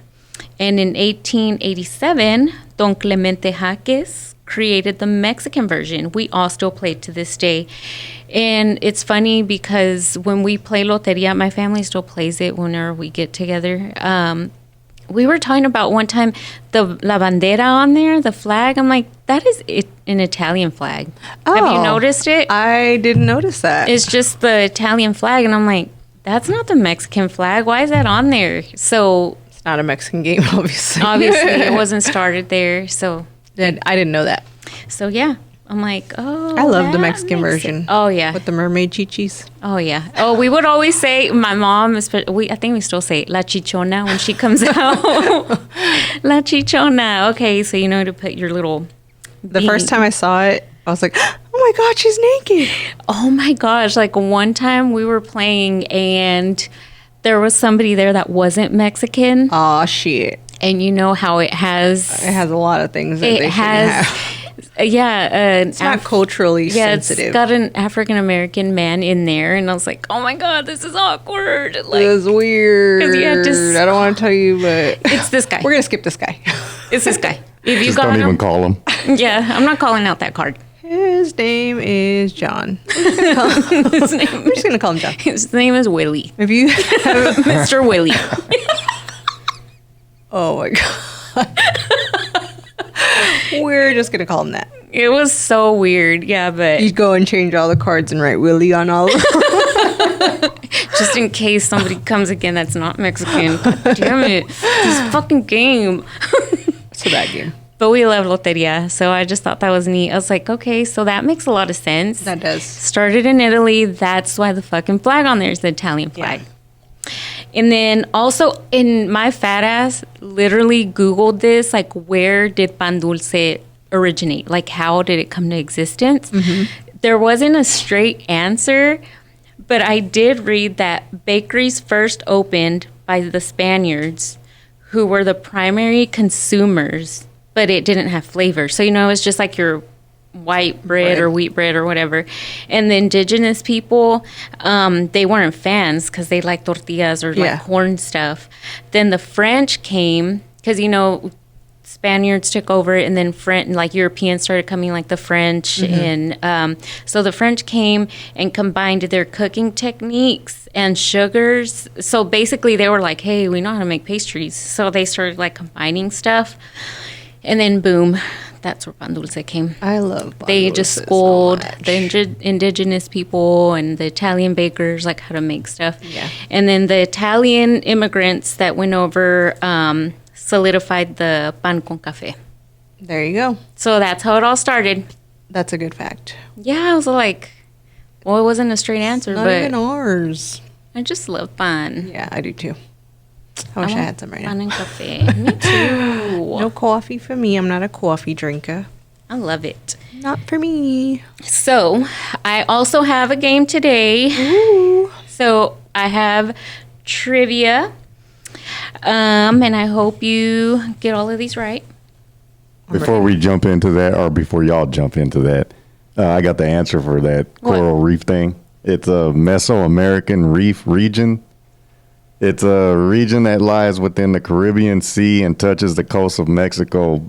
And in 1887, Don Clemente Jaques created the Mexican version. We all still play it to this day. And it's funny because when we play Loteria, my family still plays it whenever we get together. We were talking about one time the La Bandera on there, the flag. I'm like, that is an Italian flag. Have you Oh, noticed it? I didn't notice that. It's just the Italian flag. And I'm like, that's not the Mexican flag. Why is that on there? So It's not a Mexican game, obviously. obviously it wasn't started there. So I didn't know that. yeah. I'm like, oh. I love the that Mexican makes version. sense. Oh, yeah. With the mermaid chichis. Oh, yeah. Oh, we would always say, my mom, I think we still say La Chichona when she comes out. La Chichona. Okay, so you know to put your little. The first time I saw it, I was like, oh my God, she's naked. Oh my gosh. Like one time we were playing and there was somebody there that wasn't Mexican. Aw, shit. And you know how it has. It has a lot of things that they shouldn't have. It's Not culturally sensitive. It's got an African American man in there, and I was like, "Oh my god, this is awkward!" Like, It was weird. 'Cause you had to I don't want to tell you, but it's this guy. we're gonna skip this guy. It's this guy. If you Just got don't even him, call him. yeah, I'm not calling out that card. His name is John. We're just gonna call him John. His name is Willie, If you, Mr. Willie. oh my God, we're just gonna call him that. It was so weird, yeah, but You go and change all the cards and write Willie on all of them. just in case somebody comes again that's not Mexican. God damn it, this fucking game. It's a bad game. But we love Loteria, so I just thought that was neat. I was like, okay, so that makes a lot of sense. That does. Started in Italy. That's why the fucking flag on there is the Italian flag. And then also in my fat ass, literally Googled this, like where did pan dulce originate? Like how did it come to existence? There wasn't a straight answer, but I did read that bakeries first opened by the Spaniards, who were the primary consumers, but it didn't have flavor. So, you know, it's just like your white bread or wheat bread or whatever. And the indigenous people, they weren't fans because they like tortillas or like corn stuff. Then the French came because, you know, Spaniards took over, and then like Europeans started coming, like the French. And so the French came and combined their cooking techniques and sugars. So basically they were like, hey, we know how to make pastries. So they started like combining stuff. And then boom, that's where pan dulce came. I love pan They dulce just so schooled much. the indigenous people and the Italian bakers like how to make stuff. Yeah. And then the Italian immigrants that went over solidified the pan con café. There you go. So that's how it all started. That's a good fact. Yeah, I was like, well, it wasn't a straight answer, Not but even ours. I just love pan. Yeah, I do too. I wish I had some right Pan now. and café. Me too. No coffee for me. I'm not a coffee drinker. I love it. Not for me. So I also have a game today. Ooh. So I have trivia. And I hope you get all of these right. Before we jump into that, or before y'all jump into that, I got the answer for that coral reef thing. It's a Mesoamerican reef region. It's a region that lies within the Caribbean Sea and touches the coast of Mexico,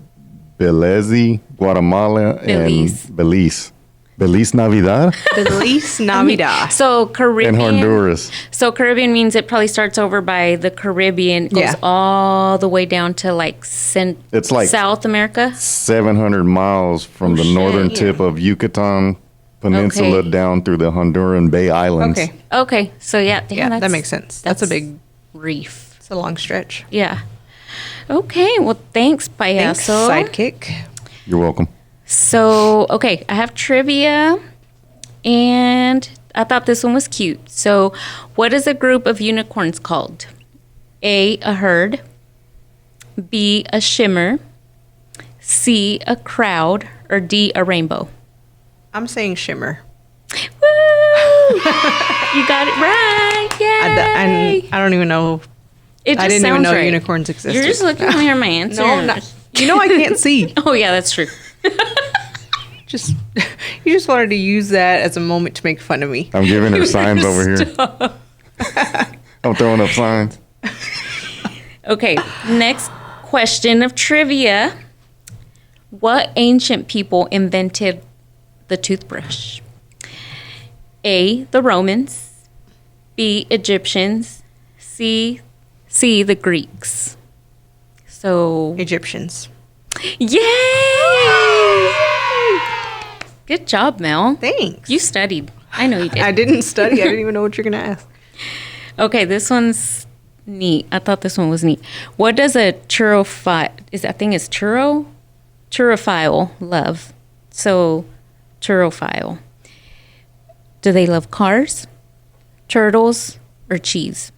Belize, Guatemala, Belize. and Belize. Belize Navidad Feliz Navidad. So Caribbean. and Honduras. So Caribbean means it probably starts over by the Caribbean, goes Yeah. all the way down to like It's like South America. 700 miles from the shit. northern tip of Yucatan Peninsula Okay. down through the Honduran Bay Islands. Okay. Okay, so yeah, damn, Yeah, that that's- makes sense. That's a big, reef. it's a long stretch. Yeah. Okay, well, thanks, Thanks, payaso. sidekick. You're welcome. So, okay, I have trivia, and I thought this one was cute. So, what is a group of unicorns called? A herd, B, a shimmer, C, a crowd, or D, a rainbow? I'm saying shimmer. Woo! You got it right. Yay! I don't even know. It I just didn't even sounds know right. unicorns existed. You're just looking for my answer. No, I'm not. You know I can't see. Oh, yeah, that's true. Just you just wanted to use that as a moment to make fun of me. I'm giving her signs over here. I'm throwing up signs. Okay, next question of trivia. What ancient people invented the toothbrush? A, the Romans, B, Egyptians, C, the Greeks. So, Egyptians. yay! Good job, Mel. Thanks. You studied. I know you did. I didn't study. I didn't even know what you're gonna ask. Okay, this one's neat. I thought this one was neat. What does a churrophile, churrophile love? So, churrophile. Do they love cars, turtles, or cheese?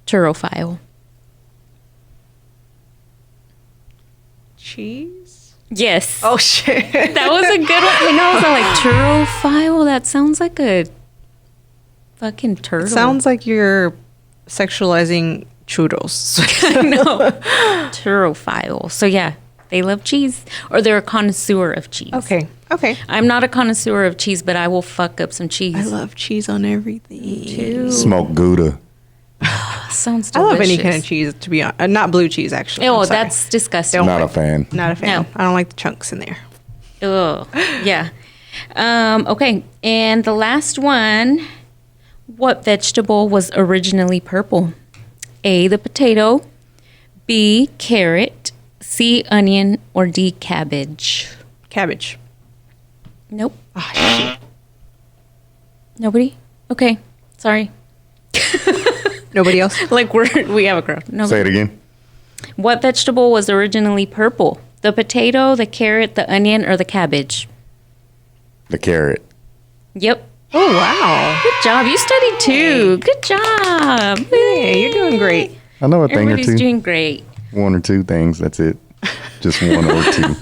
Churrophile. Cheese? Yes. Oh shit. That was a good one. I know. I was like, churrophile? That sounds like a fucking turtle. Sounds like you're sexualizing churros. no. Churrophile. So, yeah, they love cheese. Or they're a connoisseur of cheese. Okay. Okay. I'm not a connoisseur of cheese, but I will fuck up some cheese. I love cheese on everything. too. Smoked Gouda. Sounds I delicious. love any kind of cheese, to be honest. Not blue cheese, actually. Oh, I'm sorry. that's disgusting. Don't- Not a fan. Not a fan. No. I don't like the chunks in there. Ugh. Yeah. Okay. And the last one. What vegetable was originally purple? A, the potato. B, carrot. C, onion. Or D, cabbage. Cabbage. Nope. Ah, shit. Nobody? Okay. Sorry. Nobody else? Like we have a crowd. No. Say it again. What vegetable was originally purple? The potato, the carrot, the onion, or the cabbage? The carrot. Yep. Oh, wow. Good job. You studied too. Good job. Hey, you're doing great. I know a thing or Everybody's two. doing great. One or two things. That's it. Just one or two.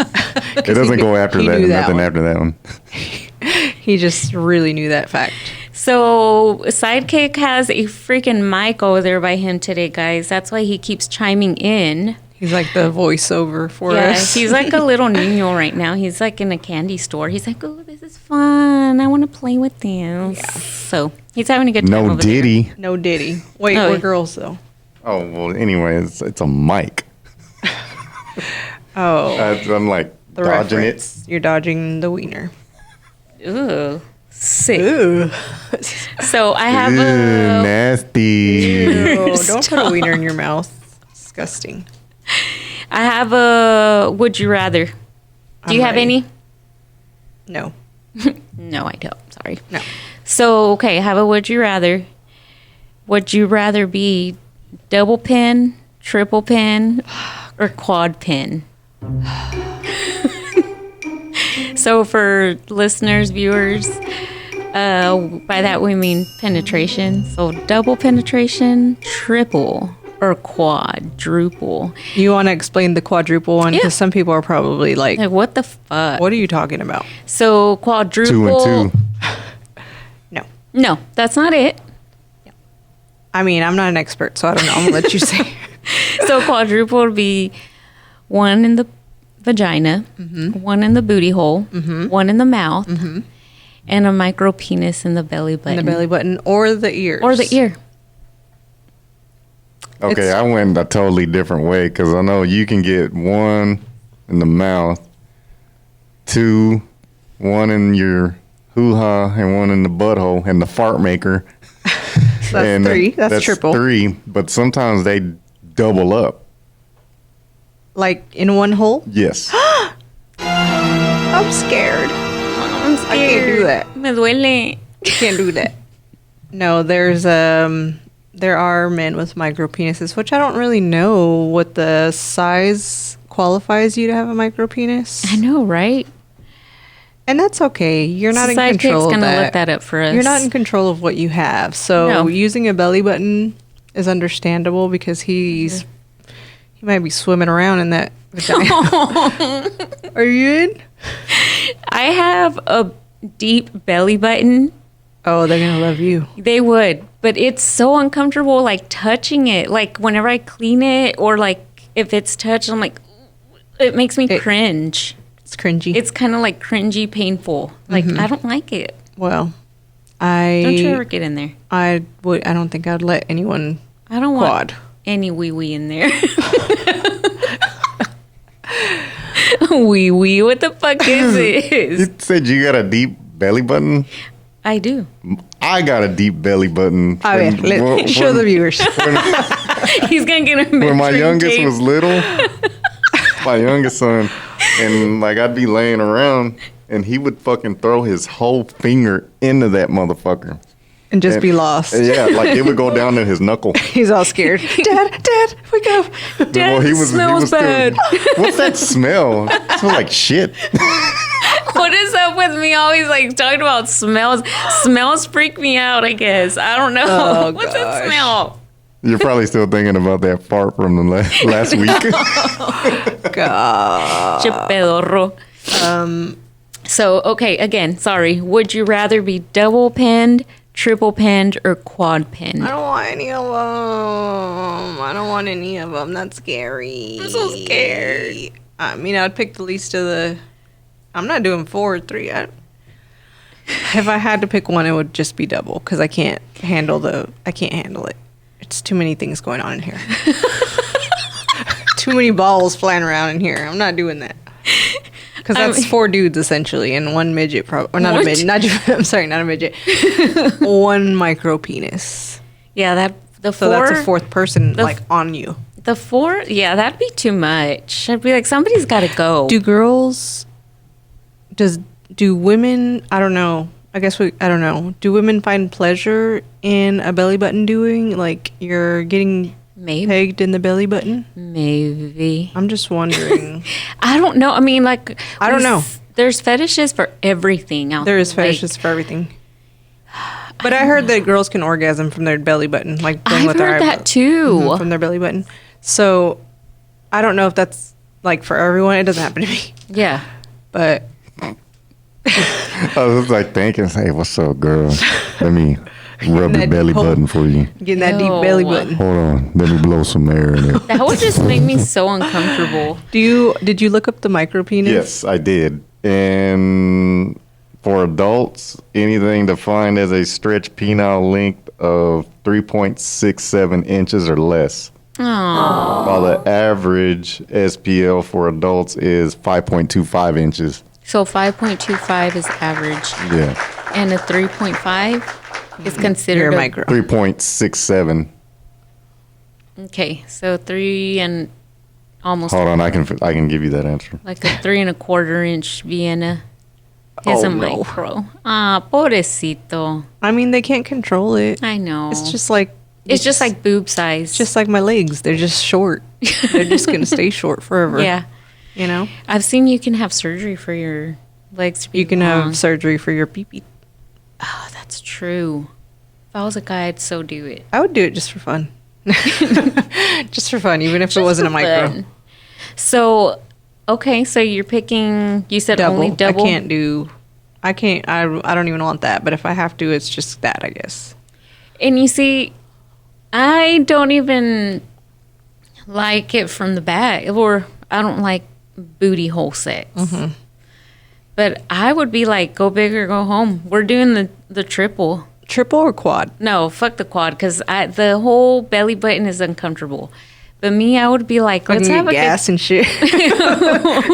It doesn't go after he that. knew that Nothing one. after that one. He just really knew that fact. So Sidekick has a freaking mic over there by him today, guys. That's why he keeps chiming in. He's like the voiceover for Yeah, us. he's like a little Nino right now. He's like in a candy store. He's like, oh, this is fun. I want to play with this. Yeah. So he's having a good time. No over there. Diddy. No Diddy. Wait, Oh, we're yeah. girls though. Oh well. Anyway, it's a mic. Oh, I'm like the dodging reference. You're dodging the wiener. Ooh, sick. Ooh. So I it. have Ew, a. nasty. Ew, don't put a wiener in your mouth. Disgusting. I have a. Would you rather? Do I'm you have ready. any? No. No, I don't. Sorry. No. So okay, I have a. Would you rather? Would you rather be double pin, triple pin, or quad pin? So for listeners, viewers, by that we mean penetration. So double penetration, triple, or quadruple. You want to explain the quadruple one? Because Yeah. some people are probably like, Like what the fuck? what are you talking about? So quadruple. 2 and 2. No. No, that's not it. I mean, I'm not an expert, so I don't know. I'm going to let you say. So quadruple would be one in the vagina, one in the booty hole, one in the mouth, and a micro penis in the belly button. In the belly button or the ears. Or the ear. Okay, It's- I went a totally different way because I know you can get one in the mouth, 2, one in your hoo-ha, and one in the butthole, and the fart maker. So that's And 3. That's triple. 3, but sometimes they double up. Like in one hole? Yes. I'm scared. I'm scared. I can't do that. Me duele. Can't do that. No, there are men with micro penises, which I don't really know what the size qualifies you to have a micro penis. I know, right? And that's okay. You're not in Sidekick's control of gonna that. look that up for us. You're not in control of what you have. So No. using a belly button is understandable because he might be swimming around in that vagina. Are you in? I have a deep belly button. Oh, they're gonna love you. They would, but it's so uncomfortable, like touching it. Like whenever I clean it, or like if it's touched, I'm like, it makes me cringe. It's cringy. It's kind of like cringy, painful. Like I don't like it. Well, Don't you ever get in there? I don't think I'd let anyone I don't quad. want any wee wee in there. Wee wee, what the fuck is this? You said you got a deep belly button? I do. I got a deep belly button. Oh, yeah. Show the viewers. He's gonna get a When my measuring youngest tape. was little, my youngest son, and like I'd be laying around and he would fucking throw his whole finger into that motherfucker. And just be lost. Yeah, like it would go down to his knuckle. He's all scared. Dad, wake up. Dad, it smells bad. What's that smell? It smells like shit. What is up with me always like talking about smells? Smells freak me out, I guess. I don't know. Oh, What's that smell? You're probably still thinking about that fart from the last week. God. Che pedorro. So, okay, again, sorry. Would you rather be double pinned, triple pinned, or quad pinned? I don't want any of them. I don't want any of them. That's scary. I'm so scared. I mean, I'd pick the least of the. I'm not doing 4 or 3. If I had to pick one, it would just be double because I can't handle it. It's too many things going on in here. Too many balls flying around in here. I'm not doing that. Because that's 4 dudes essentially, and 1 midget, or not What? a midget. I'm sorry, not a midget. 1 micro penis. Yeah, So that's a 4th person like on you. The 4, yeah, that'd be too much. I'd be like, somebody's got to go. Do women? I don't know. I don't know. Do women find pleasure in a belly button doing like you're getting Maybe. pegged in the belly button? Maybe. I'm just wondering. I don't know. I mean, like, I don't know. There's fetishes for everything out There is like, fetishes for everything. But I heard that girls can orgasm from their belly button, like playing I've with their heard eyebrow- that too. Mhm, from their belly button. So I don't know if that's like for everyone. It doesn't happen to me, Yeah. but I was like thinking, hey, what's up, girl? Let me rub your belly button for you. Getting that deep Ew. belly button. Hold on, let me blow some air in it. That would just make me so uncomfortable. Did you look up the micro penis? Yes, I did. And for adults, anything defined as a stretched penile length of 3.67 inches or less. Aww. While the average SPL for adults is 5.25 inches. So 5.25 is average, Yeah. and a 3.5 is considered You're a micro. 3.67. Okay, so 3 and almost Hold on, I can give you that answer. like a 3.25 inch Vienna. Is Oh, a no. micro. Ah, pobrecito. I mean, they can't control it. I know. It's just like boob size. just like my legs. They're just short. They're just gonna stay short forever. yeah. You know. I've seen you can have surgery for your legs to be You can long. have surgery for your pee-pee. Oh, that's true. If I was a guy, I'd so do it. I would do it just for fun. Just for fun, even if it wasn't a micro. Fun. So, okay, so you're picking. You said Double. only double. I can't. I don't even want that. But if I have to, it's just that. I guess. And you see, I don't even like it from the back, or I don't like booty hole sex. Mm-hmm. But I would be like, go big or go home. We're doing the triple. Triple or quad? No, fuck the quad, because the whole belly button is uncomfortable. But me, I would be like, let's Fucking have a gas and shit.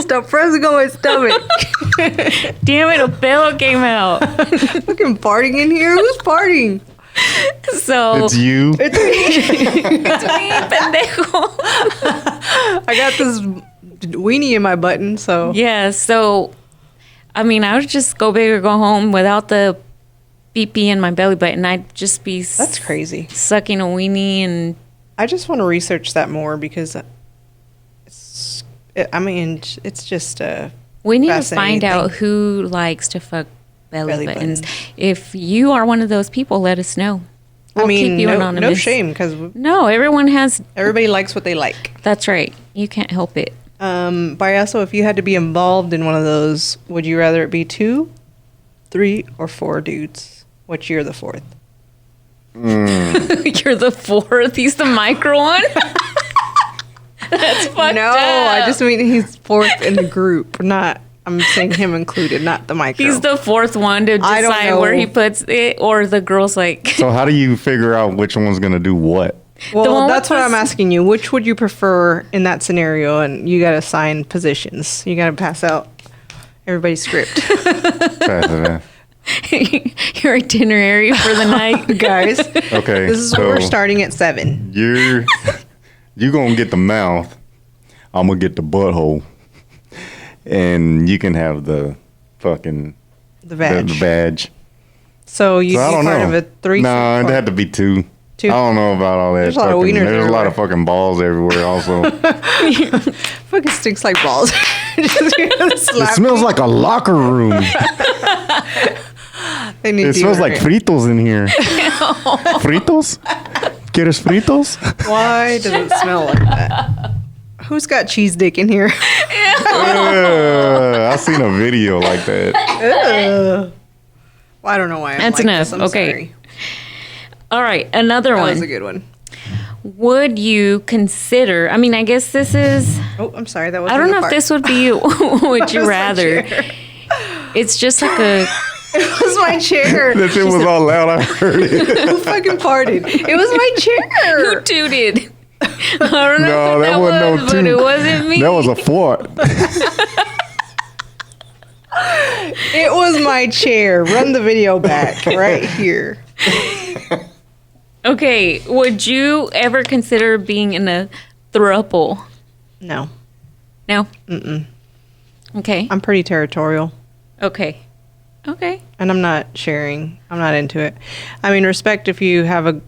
Stop pressing on my stomach. Damn it, a pillow came out. Fucking farting in here. Who's farting? So It's you. it's me, pendejo. I got this weenie in my button, so Yeah, so I mean, I would just go big or go home without the BP in my belly button. I'd just be that's crazy. sucking a weenie and I just want to research that more because it's just we need to fascinating find out thing. who likes to fuck belly, Belly buttons. buttons. If you are one of those people, let us know. We'll I mean, keep you no anonymous. shame because No, everyone has. everybody likes what they like. That's right. You can't help it. Baryaso, if you had to be involved in one of those, would you rather it be 2, 3, or 4 dudes? Which you're the 4th? You're the fourth. He's the micro one. That's fucked No, up. I just mean he's 4th in the group. Not, I'm saying him included, not the micro. He's the fourth one to I don't decide where know. he puts it, or the girl's like, So how do you figure out which one's gonna do what? The one Well, with that's what the I'm asking you. Which would you prefer in that scenario? And you got to assign positions. You got to pass out everybody's script. Pass it in. your itinerary for the night. Guys, Okay. this is where we're starting at 7. You gonna get the mouth. I'm gonna get the butthole, and you can have the fucking The badge. The badge. So you'd So I be don't part know. of a 3. No, it had to be 2. 2. I don't know about all that. There's a lot of wieners There's a lot of everywhere. fucking balls everywhere. Also, Fucking stinks like balls. it Slap. smells like a locker room. They need It smells like deodorant. fritos in here. Fritos? ¿Quieres fritos? Why does it smell like that? Who's got cheese dick in here? I seen a video like that. Ugh. Well, I don't know why. I'm That's like enough. This. I'm Okay. sorry. All right, another That one. was a good one. Would you consider? I mean, I guess this is. Oh, I'm sorry. That was. I don't know if this would be. Would That you was my rather? chair. It's just like a. It was my chair. That shit was all loud. I heard it. Who fucking farted? It was my Who chair. tooted? I don't know No, what that wasn't no was, but it toot. wasn't me. That was a fart. It was my chair. Run the video back right here. Okay, would you ever consider being in a throuple? No, No. Okay. I'm pretty territorial, Okay. Okay. and I'm not sharing. I'm not into it. I mean, respect if you have a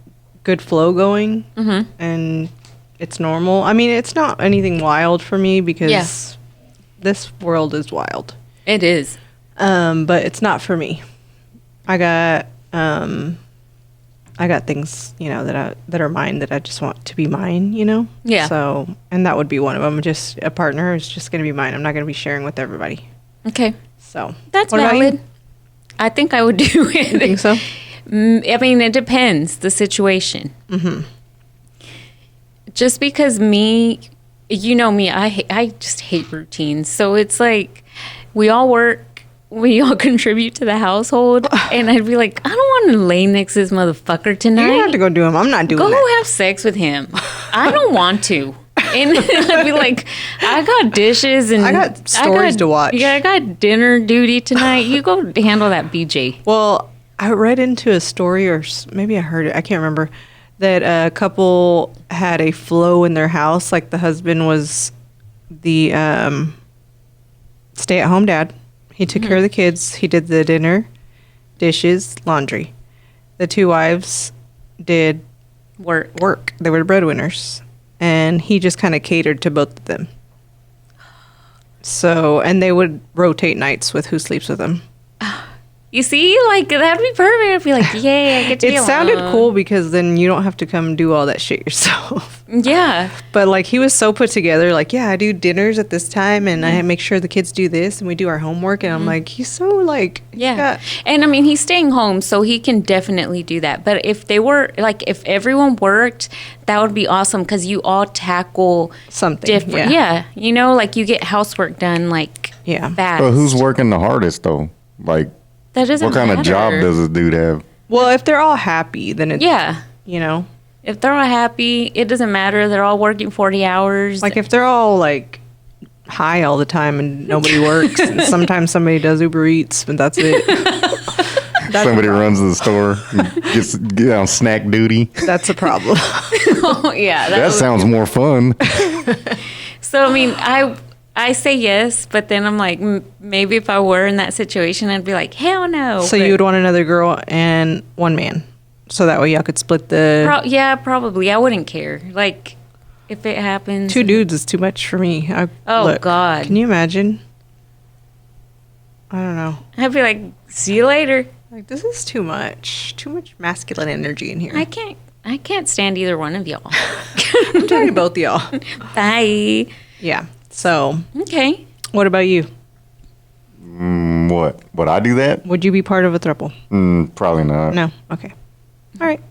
good flow going and it's normal. I mean, it's not anything wild for me because Yeah. this world is wild. It is. But it's not for me. I got things, that are mine that I just want to be mine, Yeah. So, and that would be one of them. Just a partner is just going to be mine. I'm not going to be sharing with everybody. Okay. So That's what about you? valid. I think I would do it. You think so? I mean, it depends the situation. Mm-hmm. Just because you know me, I just hate routines. So it's like we all work. We all contribute to the household, and I'd be like, I don't want to lay next to this motherfucker tonight. You don't have to go do him. I'm not doing Go that. have sex with him. I don't want to. And I'd be like, I got dishes and I got stories to watch. Yeah, I got dinner duty tonight. You go handle that, BJ. Well, I read into a story, or maybe I heard it. I can't remember. That a couple had a flow in their house. Like the husband was the stay-at-home dad. He took care of the kids. He did the dinner, dishes, laundry. The two wives did work. They were the breadwinners. And he just kind of catered to both of them. So, and they would rotate nights with who sleeps with them. You see, like, that'd be perfect. I'd be like, yay, I get to be It alone. sounded cool because then you don't have to come do all that shit yourself. Yeah. But like he was so put together, like, yeah, I do dinners at this time and I make sure the kids do this and we do our homework. And I'm like, he's so like, Yeah. And I mean, he's staying home, so he can definitely do that. But if they were, like, if everyone worked, that would be awesome because you all tackle something different. Yeah. You know, like you get housework done, like, Yeah. fast. But who's working the hardest though? Like, That doesn't what kind of job matter. does this dude have? Well, if they're all happy, then it's, Yeah. you know, If they're all happy, it doesn't matter. They're all working 40 hours. like if they're all like high all the time and nobody works, and sometimes somebody does Uber Eats, but that's it. Somebody runs the store, and get on snack duty. That's a problem. Oh, yeah. That sounds more fun. So, I mean, I say yes, but then I'm like, maybe if I were in that situation, I'd be like, hell no. So But you would want another girl and one man, so that way y'all could split the. yeah, probably. I wouldn't care. Like, if it happens. Two dudes is too much for me. Oh, God. Can you imagine? I don't know. I'd be like, see you later. Like, this is too much. Too much masculine energy in here. I can't stand either one of y'all. I'm tired of both of y'all. Bye. Yeah. So, Okay. what about you? What? Would I do that? Would you be part of a throuple? Probably not. No. Okay. All right.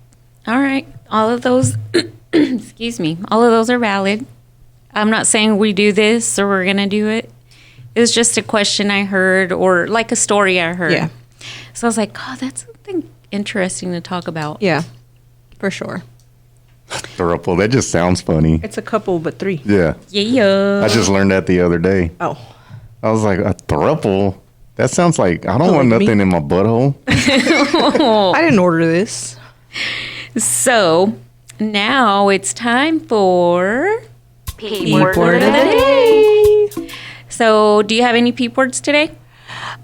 All right. All of those, excuse me, all of those are valid. I'm not saying we do this or we're going to do it. It was just a question I heard or like a story I heard. Yeah. So I was like, oh, that's something interesting to talk about. Yeah. For sure. Throuple. That just sounds funny. It's a couple, but three. Yeah. Yeah. I just learned that the other day. Oh. I was like, a throuple? That sounds like I don't want Polygamy? nothing in my butthole. I didn't order this. So now it's time for Peep word of the day. So do you have any peep words today?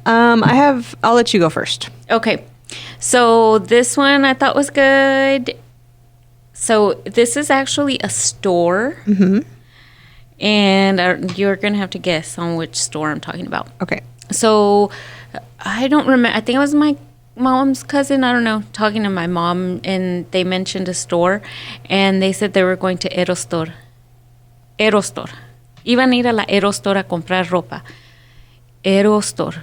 I'll let you go first. Okay. So this one I thought was good. So this is actually a store. Mm-hmm. And you're going to have to guess on which store I'm talking about. Okay. So I don't remember. I think it was my mom's cousin. I don't know. Talking to my mom, and they mentioned a store, and they said they were going to Aerostore. Aerostore. Iban a ir a la Aerostore a comprar ropa. Aerostore.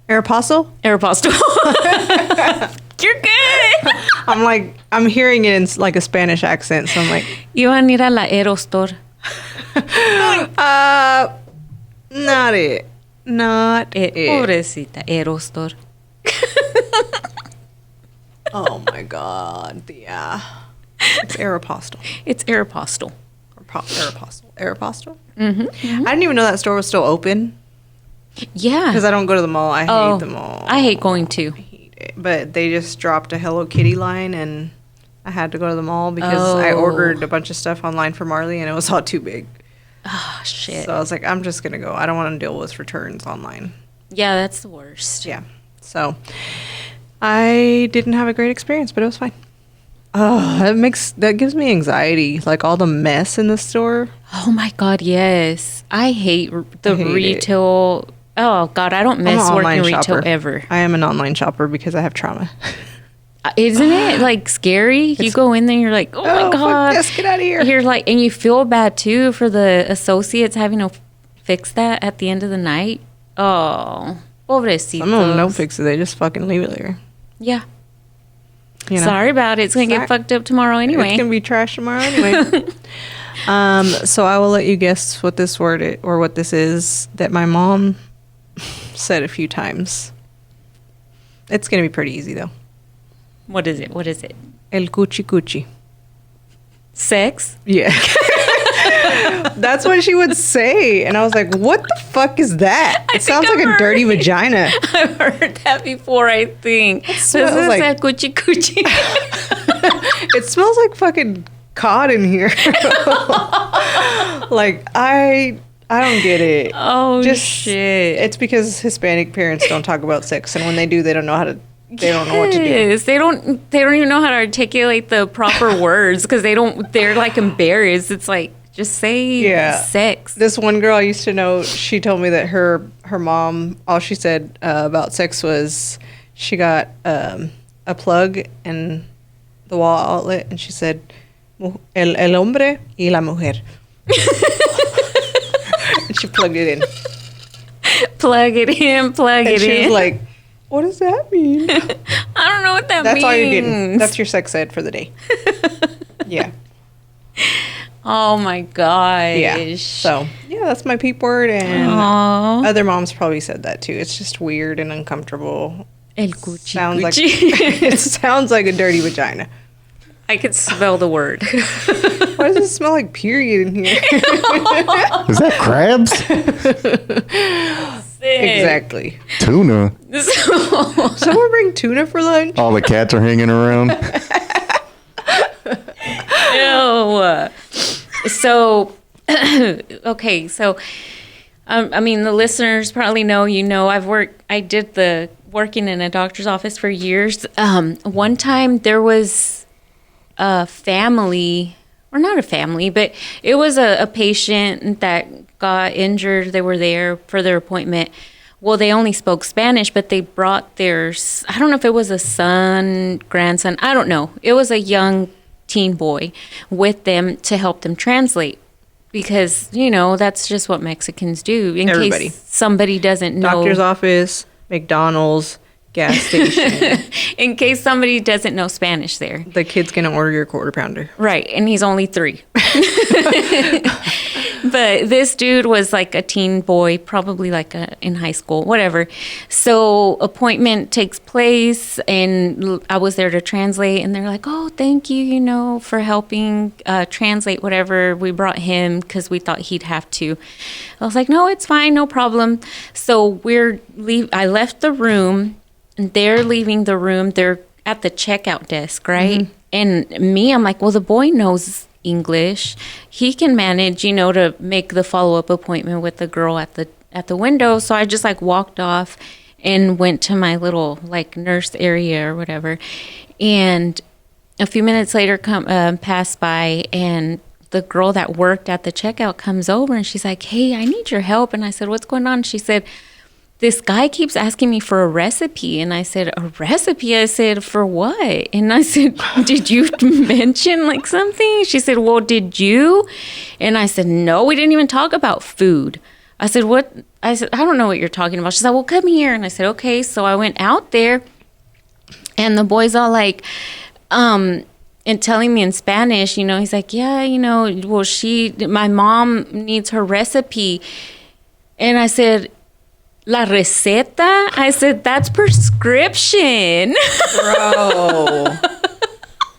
Aeropostale? Aeropostale. You're good. I'm hearing it in like a Spanish accent, so I'm like, Iban a ir a la Aerostore. not it. Not it. Pobrecita. Aerostore. Oh my God. Yeah. It's Aeropostale. It's Aeropostale. Aeropostale. Aeropostale? Mm-hmm. I didn't even know that store was still open Yeah. because I don't go to the mall. I hate the mall. I hate going to. I hate it. But they just dropped a Hello Kitty line and I had to go to the mall because I ordered a bunch of stuff online for Marley and it was all too big. Oh, shit. So I was like, I'm just going to go. I don't want to deal with returns online. Yeah, that's the worst. Yeah. So I didn't have a great experience, but it was fine. Oh, that gives me anxiety. Like all the mess in the store. Oh my God, yes. I hate the I hate retail. Oh God, I don't I'm miss an working online retail shopper. ever. I am an online shopper because I have trauma. Isn't it like scary? You go in there, and you're like, oh my fuck God. this, get out of here. You're like, and you feel bad too for the associates having to fix that at the end of the night. Oh, pobrecitos. Some of them don't fix it. They just fucking leave it there. Yeah. You know? Sorry about it. It's going to get fucked up tomorrow anyway. It's going to be trash tomorrow anyway. So I will let you guess what this word or what this is that my mom said a few times. It's going to be pretty easy though. What is it? What is it? El cuchi cuchi. Sex? Yeah. That's what she would say. And I was like, what the fuck is that? It sounds like a dirty vagina. I've heard that before, I think. This smells is like- that coochie coochie. It smells like fucking cod in here. Like, I don't get it. Oh, Just shit. It's because Hispanic parents don't talk about sex, and when they do, they don't know how to. They don't know what to do. Yes, they don't even know how to articulate the proper words because they're like embarrassed. It's like, just say sex. This one girl I used to know, she told me that her mom, all she said about sex was she got a plug in the wall outlet, and she said, el hombre y la mujer. And she plugged it in. Plug it in, plug And it she in. was like, what does that mean? I don't know what that That's means. all you're getting. That's your sex ed for the day. Yeah. Oh my gosh. Yeah. So, yeah, that's my peep word. And Aw. other moms probably said that too. It's just weird and uncomfortable. El cuchi Sounds like cuchi. it sounds like a dirty vagina. I could spell the word. Why does it smell like period in here? Is that crabs? Exactly. Tuna. Someone bring tuna for lunch? All the cats are hanging around. Ew. So, okay, so, I mean, the listeners probably know, I did the working in a doctor's office for years. One time there was a family, or not a family, but it was a patient that got injured. They were there for their appointment. Well, they only spoke Spanish, but they brought I don't know if it was a son, grandson, I don't know. It was a young teen boy with them to help them translate. Because, that's just what Mexicans do. In Everybody. case somebody doesn't know. Doctor's office, McDonald's, gas station. In case somebody doesn't know Spanish there. The kid's going to order your quarter pounder. Right, and he's only 3. But this dude was like a teen boy, probably like in high school, whatever. So appointment takes place, and I was there to translate, and they're like, oh, thank you, for helping translate whatever we brought him because we thought he'd have to. I was like, no, it's fine, no problem. So I left the room, and they're leaving the room. They're at the checkout desk, right? Mm-hmm. And I'm like, well, the boy knows English. He can manage, to make the follow-up appointment with the girl at the window. So I just walked off and went to my little nurse area or whatever. And a few minutes later passed by, and the girl that worked at the checkout comes over, and she's like, hey, I need your help. And I said, what's going on? She said, this guy keeps asking me for a recipe. And I said, a recipe? I said, for what? And I said, did you mention something? She said, well, did you? And I said, no, we didn't even talk about food. I said, what? I said, I don't know what you're talking about. She said, well, come here. And I said, okay. So I went out there, and the boy's all and telling me in Spanish, he's like, yeah, well, my mom needs her recipe. And I said, la receta? I said, that's prescription.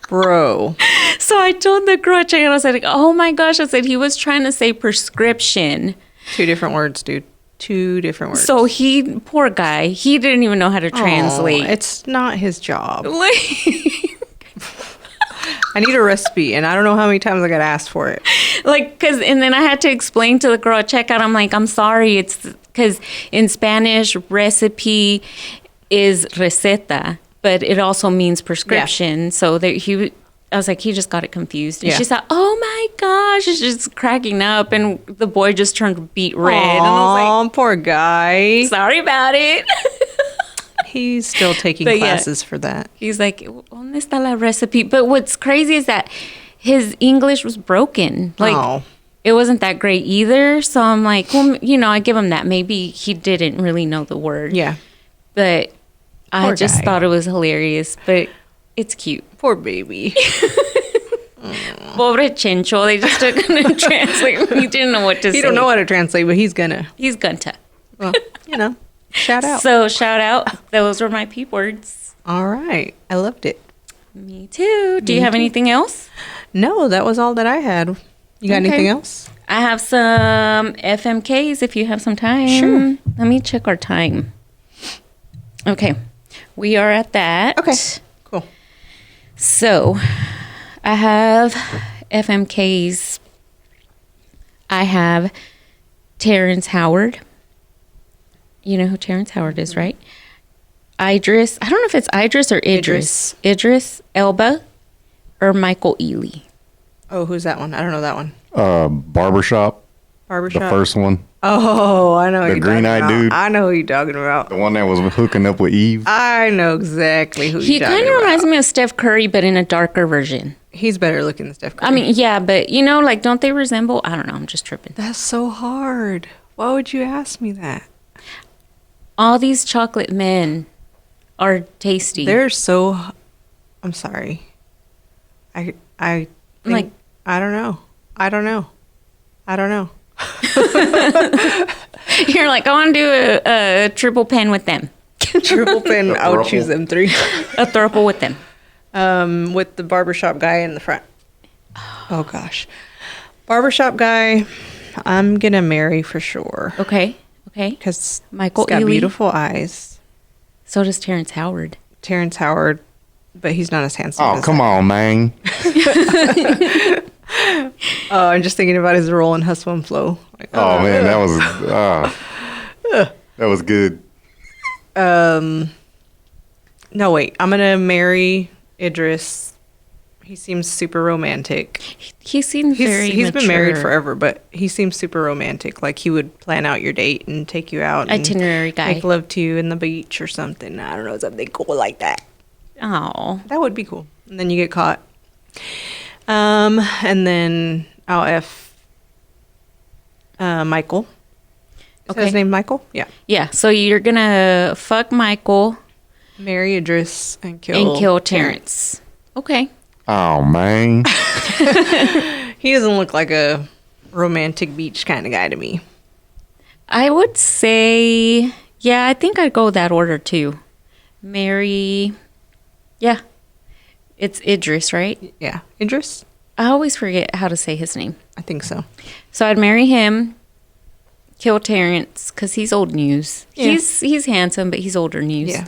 Bro. So I told the girl, I was like, oh my gosh. I said, he was trying to say prescription. 2 different words, dude. 2 different words. So poor guy, he didn't even know how to translate. It's not his job. I need a recipe, and I don't know how many times I got asked for it. And then I had to explain to the girl at checkout, I'm like, I'm sorry, it's because in Spanish, recipe is receta, but it also means prescription. Yeah. So I was like, he just got it confused. And she said, oh my gosh, she's just cracking up, and the boy just turned beet red. Aww, and I was like, poor guy. Sorry about it. He's still taking classes for that. He's like, ¿Dónde está la recipe? But what's crazy is that his English was broken. It wasn't that great either. So I'm like, well, I give him that. Maybe he didn't really know the word. Yeah. But I Poor just guy. thought it was hilarious, but it's cute. Poor baby. Pobre Chencho. They just took him to translate. He didn't know what to say. He don't know how to translate, but he's gonna. He's Gunta. Well, shout out. So shout out. Those were my peep words. All right. I loved it. Me too. Do you have anything else? No, that was all that I had. You got anything else? I have some FMKs if you have some time. Sure. Let me check our time. Okay. We are at that. Okay. Cool. So I have FMKs. I have Terrence Howard. You know who Terrence Howard is, right? Idris. I don't know if it's Idris or Idris. Idris Elba or Michael Ealy. Oh, who's that one? I don't know that one. Barbershop, Barbershop. the first one, Oh, I know. The who you're green-eyed talking about. dude. I know who you're talking about. the one that was hooking up with Eve. I know exactly who He you're talking kind of about. reminds me of Steph Curry, but in a darker version. He's better looking than Steph Curry. I mean, yeah, but you know, like, don't they resemble? I don't know. I'm just tripping. that's so hard. Why would you ask me that? All these chocolate men are tasty. They're so. I'm sorry. I think, Like- I don't know. I don't know. You're like, I want to do a triple pen with them, Triple pin. I would throuple. choose them three. a throuple with them. With the barbershop guy in the front. Oh gosh, barbershop guy. I'm gonna marry for sure Okay. because Michael he's got Ealy. beautiful eyes. So does Terrence Howard. Terrence Howard, but he's not as handsome. Oh, as come on, man. Oh, I'm just thinking about his role in Hustle and Flow. Like, Oh man, that was good. no, wait. I'm gonna marry Idris. He seems super romantic. He seems very He's been married mature. forever, but he seems super romantic. Like he would plan out your date and take you out. and Itinerary guy. Make love to you in the beach or something. I don't know, something cool like that. Oh, That would be cool. And then you get caught. And then I'll F Michael. Is Okay. his name Michael? Yeah. yeah. So you're gonna fuck Michael Marry Idris and kill Terrence. Okay. Oh man. He doesn't look like a romantic beach kind of guy to me. I would say, yeah, I think I'd go that order too. Mary, yeah. It's Idris, right? Yeah. Idris? I always forget how to say his name. I think so. So I'd marry him, kill Terrence, because he's old news. Yeah. He's handsome, but he's older news. Yeah.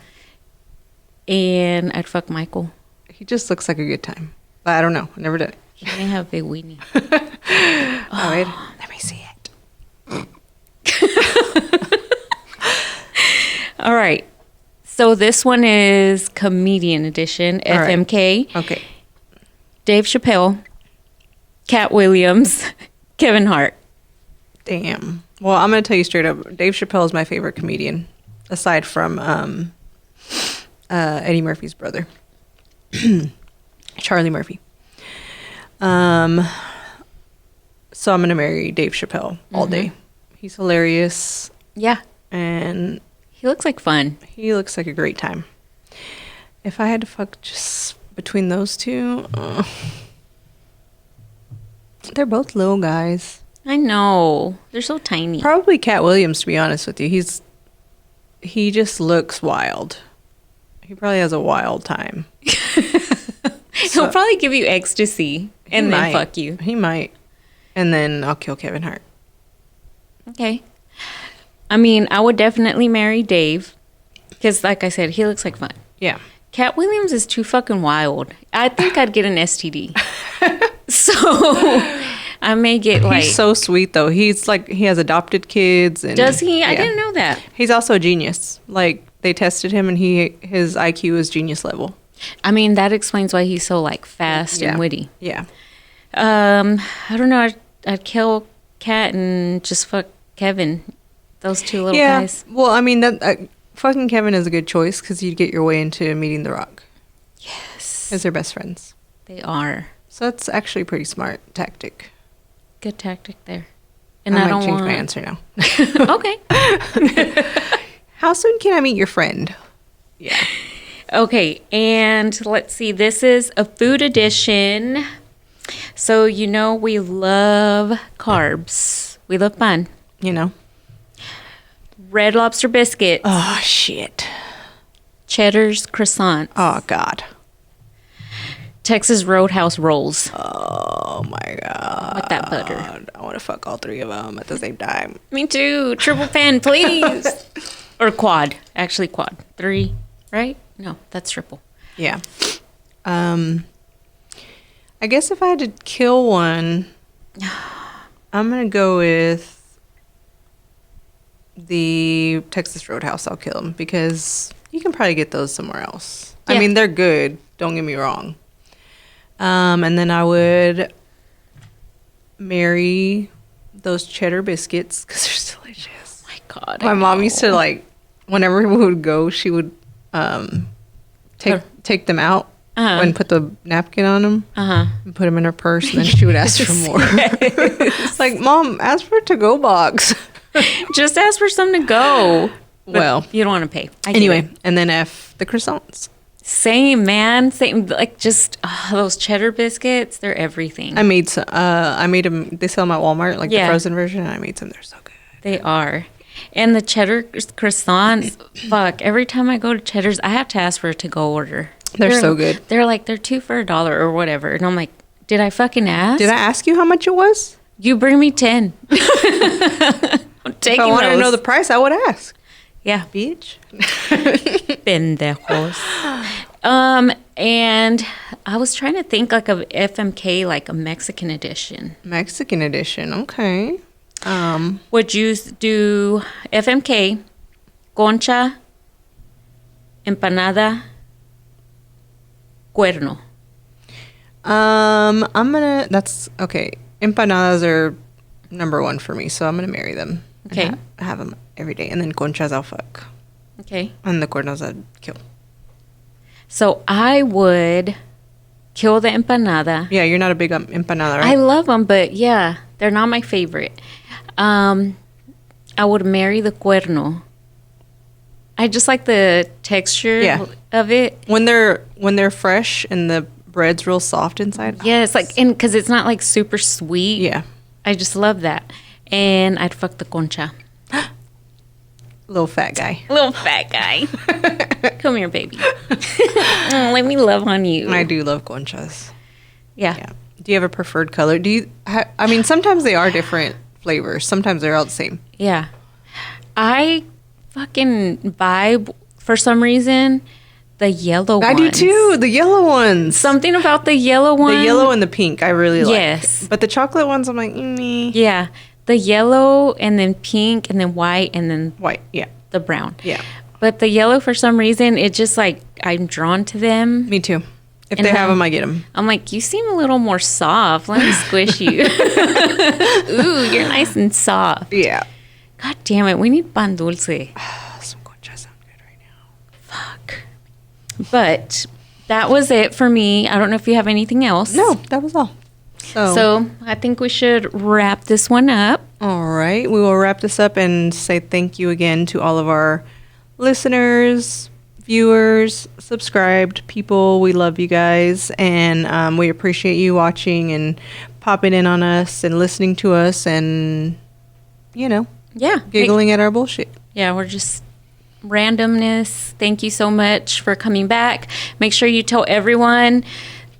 And I'd fuck Michael. He just looks like a good time. But I don't know. I never did it. He may have a big weenie. Oh, wait. Let me see it. All right. So this one is comedian edition, All right. FMK. Okay. Dave Chappelle, Cat Williams, Kevin Hart. Damn. Well, I'm going to tell you straight up. Dave Chappelle is my favorite comedian, aside from Eddie Murphy's brother, Charlie Murphy. So I'm going to marry Dave Chappelle all day. He's hilarious, Yeah. and He looks like fun. he looks like a great time. If I had to fuck just between those two, they're both little guys. I know. They're so tiny. Probably Cat Williams, to be honest with you. He just looks wild. He probably has a wild time. He'll probably give you ecstasy and He then might. fuck you. He might. And then I'll kill Kevin Hart. Okay. I mean, I would definitely marry Dave because, like I said, he looks like fun. Yeah. Cat Williams is too fucking wild. I think I'd get an STD. So I may get like. He's so sweet though. He's like he has adopted kids and Does he? I yeah. didn't know that. He's also a genius. Like they tested him and his IQ is genius level. I mean, that explains why he's so like fast Yeah. and witty. Yeah. I don't know. I'd kill Cat and just fuck Kevin. Those two little Yeah. guys. Well, I mean that fucking Kevin is a good choice because you'd get your way into meeting The Rock. Yes. Because they're best friends. They are. So that's actually a pretty smart tactic. Good tactic there. And I I might don't change want. my answer now. Okay. How soon can I meet your friend? Yeah. Okay, and let's see. This is a food edition. So, we love carbs. We love fun. Red Lobster biscuits. Oh, shit. Cheddar's croissants. Oh, God. Texas Roadhouse rolls. Oh, my God. With that butter. I want to fuck all three of them at the same time. Me too. Triple pan, please. Or quad. Actually, quad. 3, right? No, that's triple. Yeah. I guess if I had to kill one, I'm going to go with the Texas Roadhouse. I'll kill them because you can probably get those somewhere else. Yeah. I mean, they're good. Don't get me wrong. And then I would marry those cheddar biscuits because they're delicious. My God. My mom used to, like, whenever we would go, she would take them out and put the napkin on them and put them in her purse, and then she would ask for more. Like, Mom, ask for a to-go box. Just ask for something to go. Well, you don't want to pay. Anyway, and then F, the croissants. Same, man. Same. Like, just those cheddar biscuits, they're everything. I made some. I made them. They sell them at Walmart, like the frozen version. And I made some. They're so good. They are. And the cheddar croissants, fuck. Every time I go to Cheddar's, I have to ask for a to-go order. They're so good. They're like, they're 2 for $1 or whatever. And I'm like, did I fucking ask? Did I ask you how much it was? You bring me 10. I'm taking If I wanted to know those. the price, I would ask. Yeah. Bitch. Pendejos. And I was trying to think like of FMK, like a Mexican edition. Mexican edition. Okay. Would you do FMK, concha, empanada, cuerno? That's okay. Empanadas are number 1 for me, so I'm gonna marry them. Okay. Have them every day, and then conchas I'll fuck, Okay. and the cuernos I'd kill. So I would kill the empanada. Yeah, you're not a big empanada, right? I love them, but yeah, they're not my favorite. I would marry the cuerno. I just like the texture of it. When they're fresh and the bread's real soft inside. Yeah, it's like, and because it's not like super sweet. Yeah. I just love that. And I'd fuck the concha. Little fat guy. Little fat guy. Come here, baby. Let me love on you. I do love conchas. Yeah. Yeah. Do you have a preferred color? I mean, sometimes they are different flavors. Sometimes they're all the same. Yeah. I fucking vibe, for some reason, the yellow ones. I do too. The yellow ones. Something about the yellow one. The yellow and the pink I really like. Yes. But the chocolate ones, I'm like, Yeah. The yellow and then pink and then white and then white. Yeah. the brown. Yeah. But the yellow, for some reason, it just like, I'm drawn to them. Me too. If And they have them, I get them. I'm like, you seem a little more soft. Let me squish you. Ooh, you're nice and soft. Yeah. God damn it. We need pan dulce. Some conchas sound good right now. Fuck. But that was it for me. I don't know if you have anything else. No, that was all. So I think we should wrap this one up. All right. We will wrap this up and say thank you again to all of our listeners, viewers, subscribed people. We love you guys. And we appreciate you watching and popping in on us and listening to us and, Yeah. giggling at our bullshit. Yeah, we're just randomness. Thank you so much for coming back. Make sure you tell everyone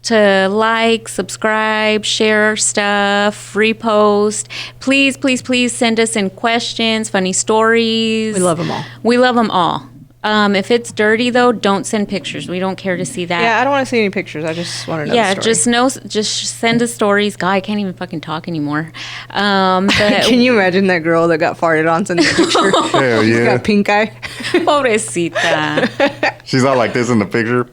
to like, subscribe, share our stuff, repost. Please, please, please send us in questions, funny stories. We love them all. We love them all. If it's dirty, though, don't send pictures. We don't care to see that. Yeah, I don't want to see any pictures. I just want to know the story. just send us stories. God, I can't even fucking talk anymore. But Can you imagine that girl that got farted on sending a picture? Hell She's yeah. got pink eye. pobrecita. She's all like this in the picture,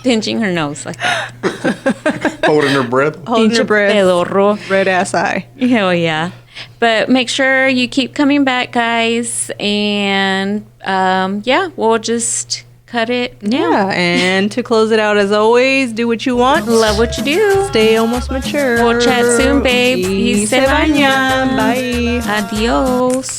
Pinching her nose like that. holding her breath. Holding her Pinche breath. pedorro. Red ass eye. Hell yeah. But make sure you keep coming back, guys. And we'll just cut it now. Yeah, and to close it out, as always, do what you want. Love what you do. Stay almost mature. We'll chat soon, babe. Y Y se se bañan. bañan. Bye. Adios.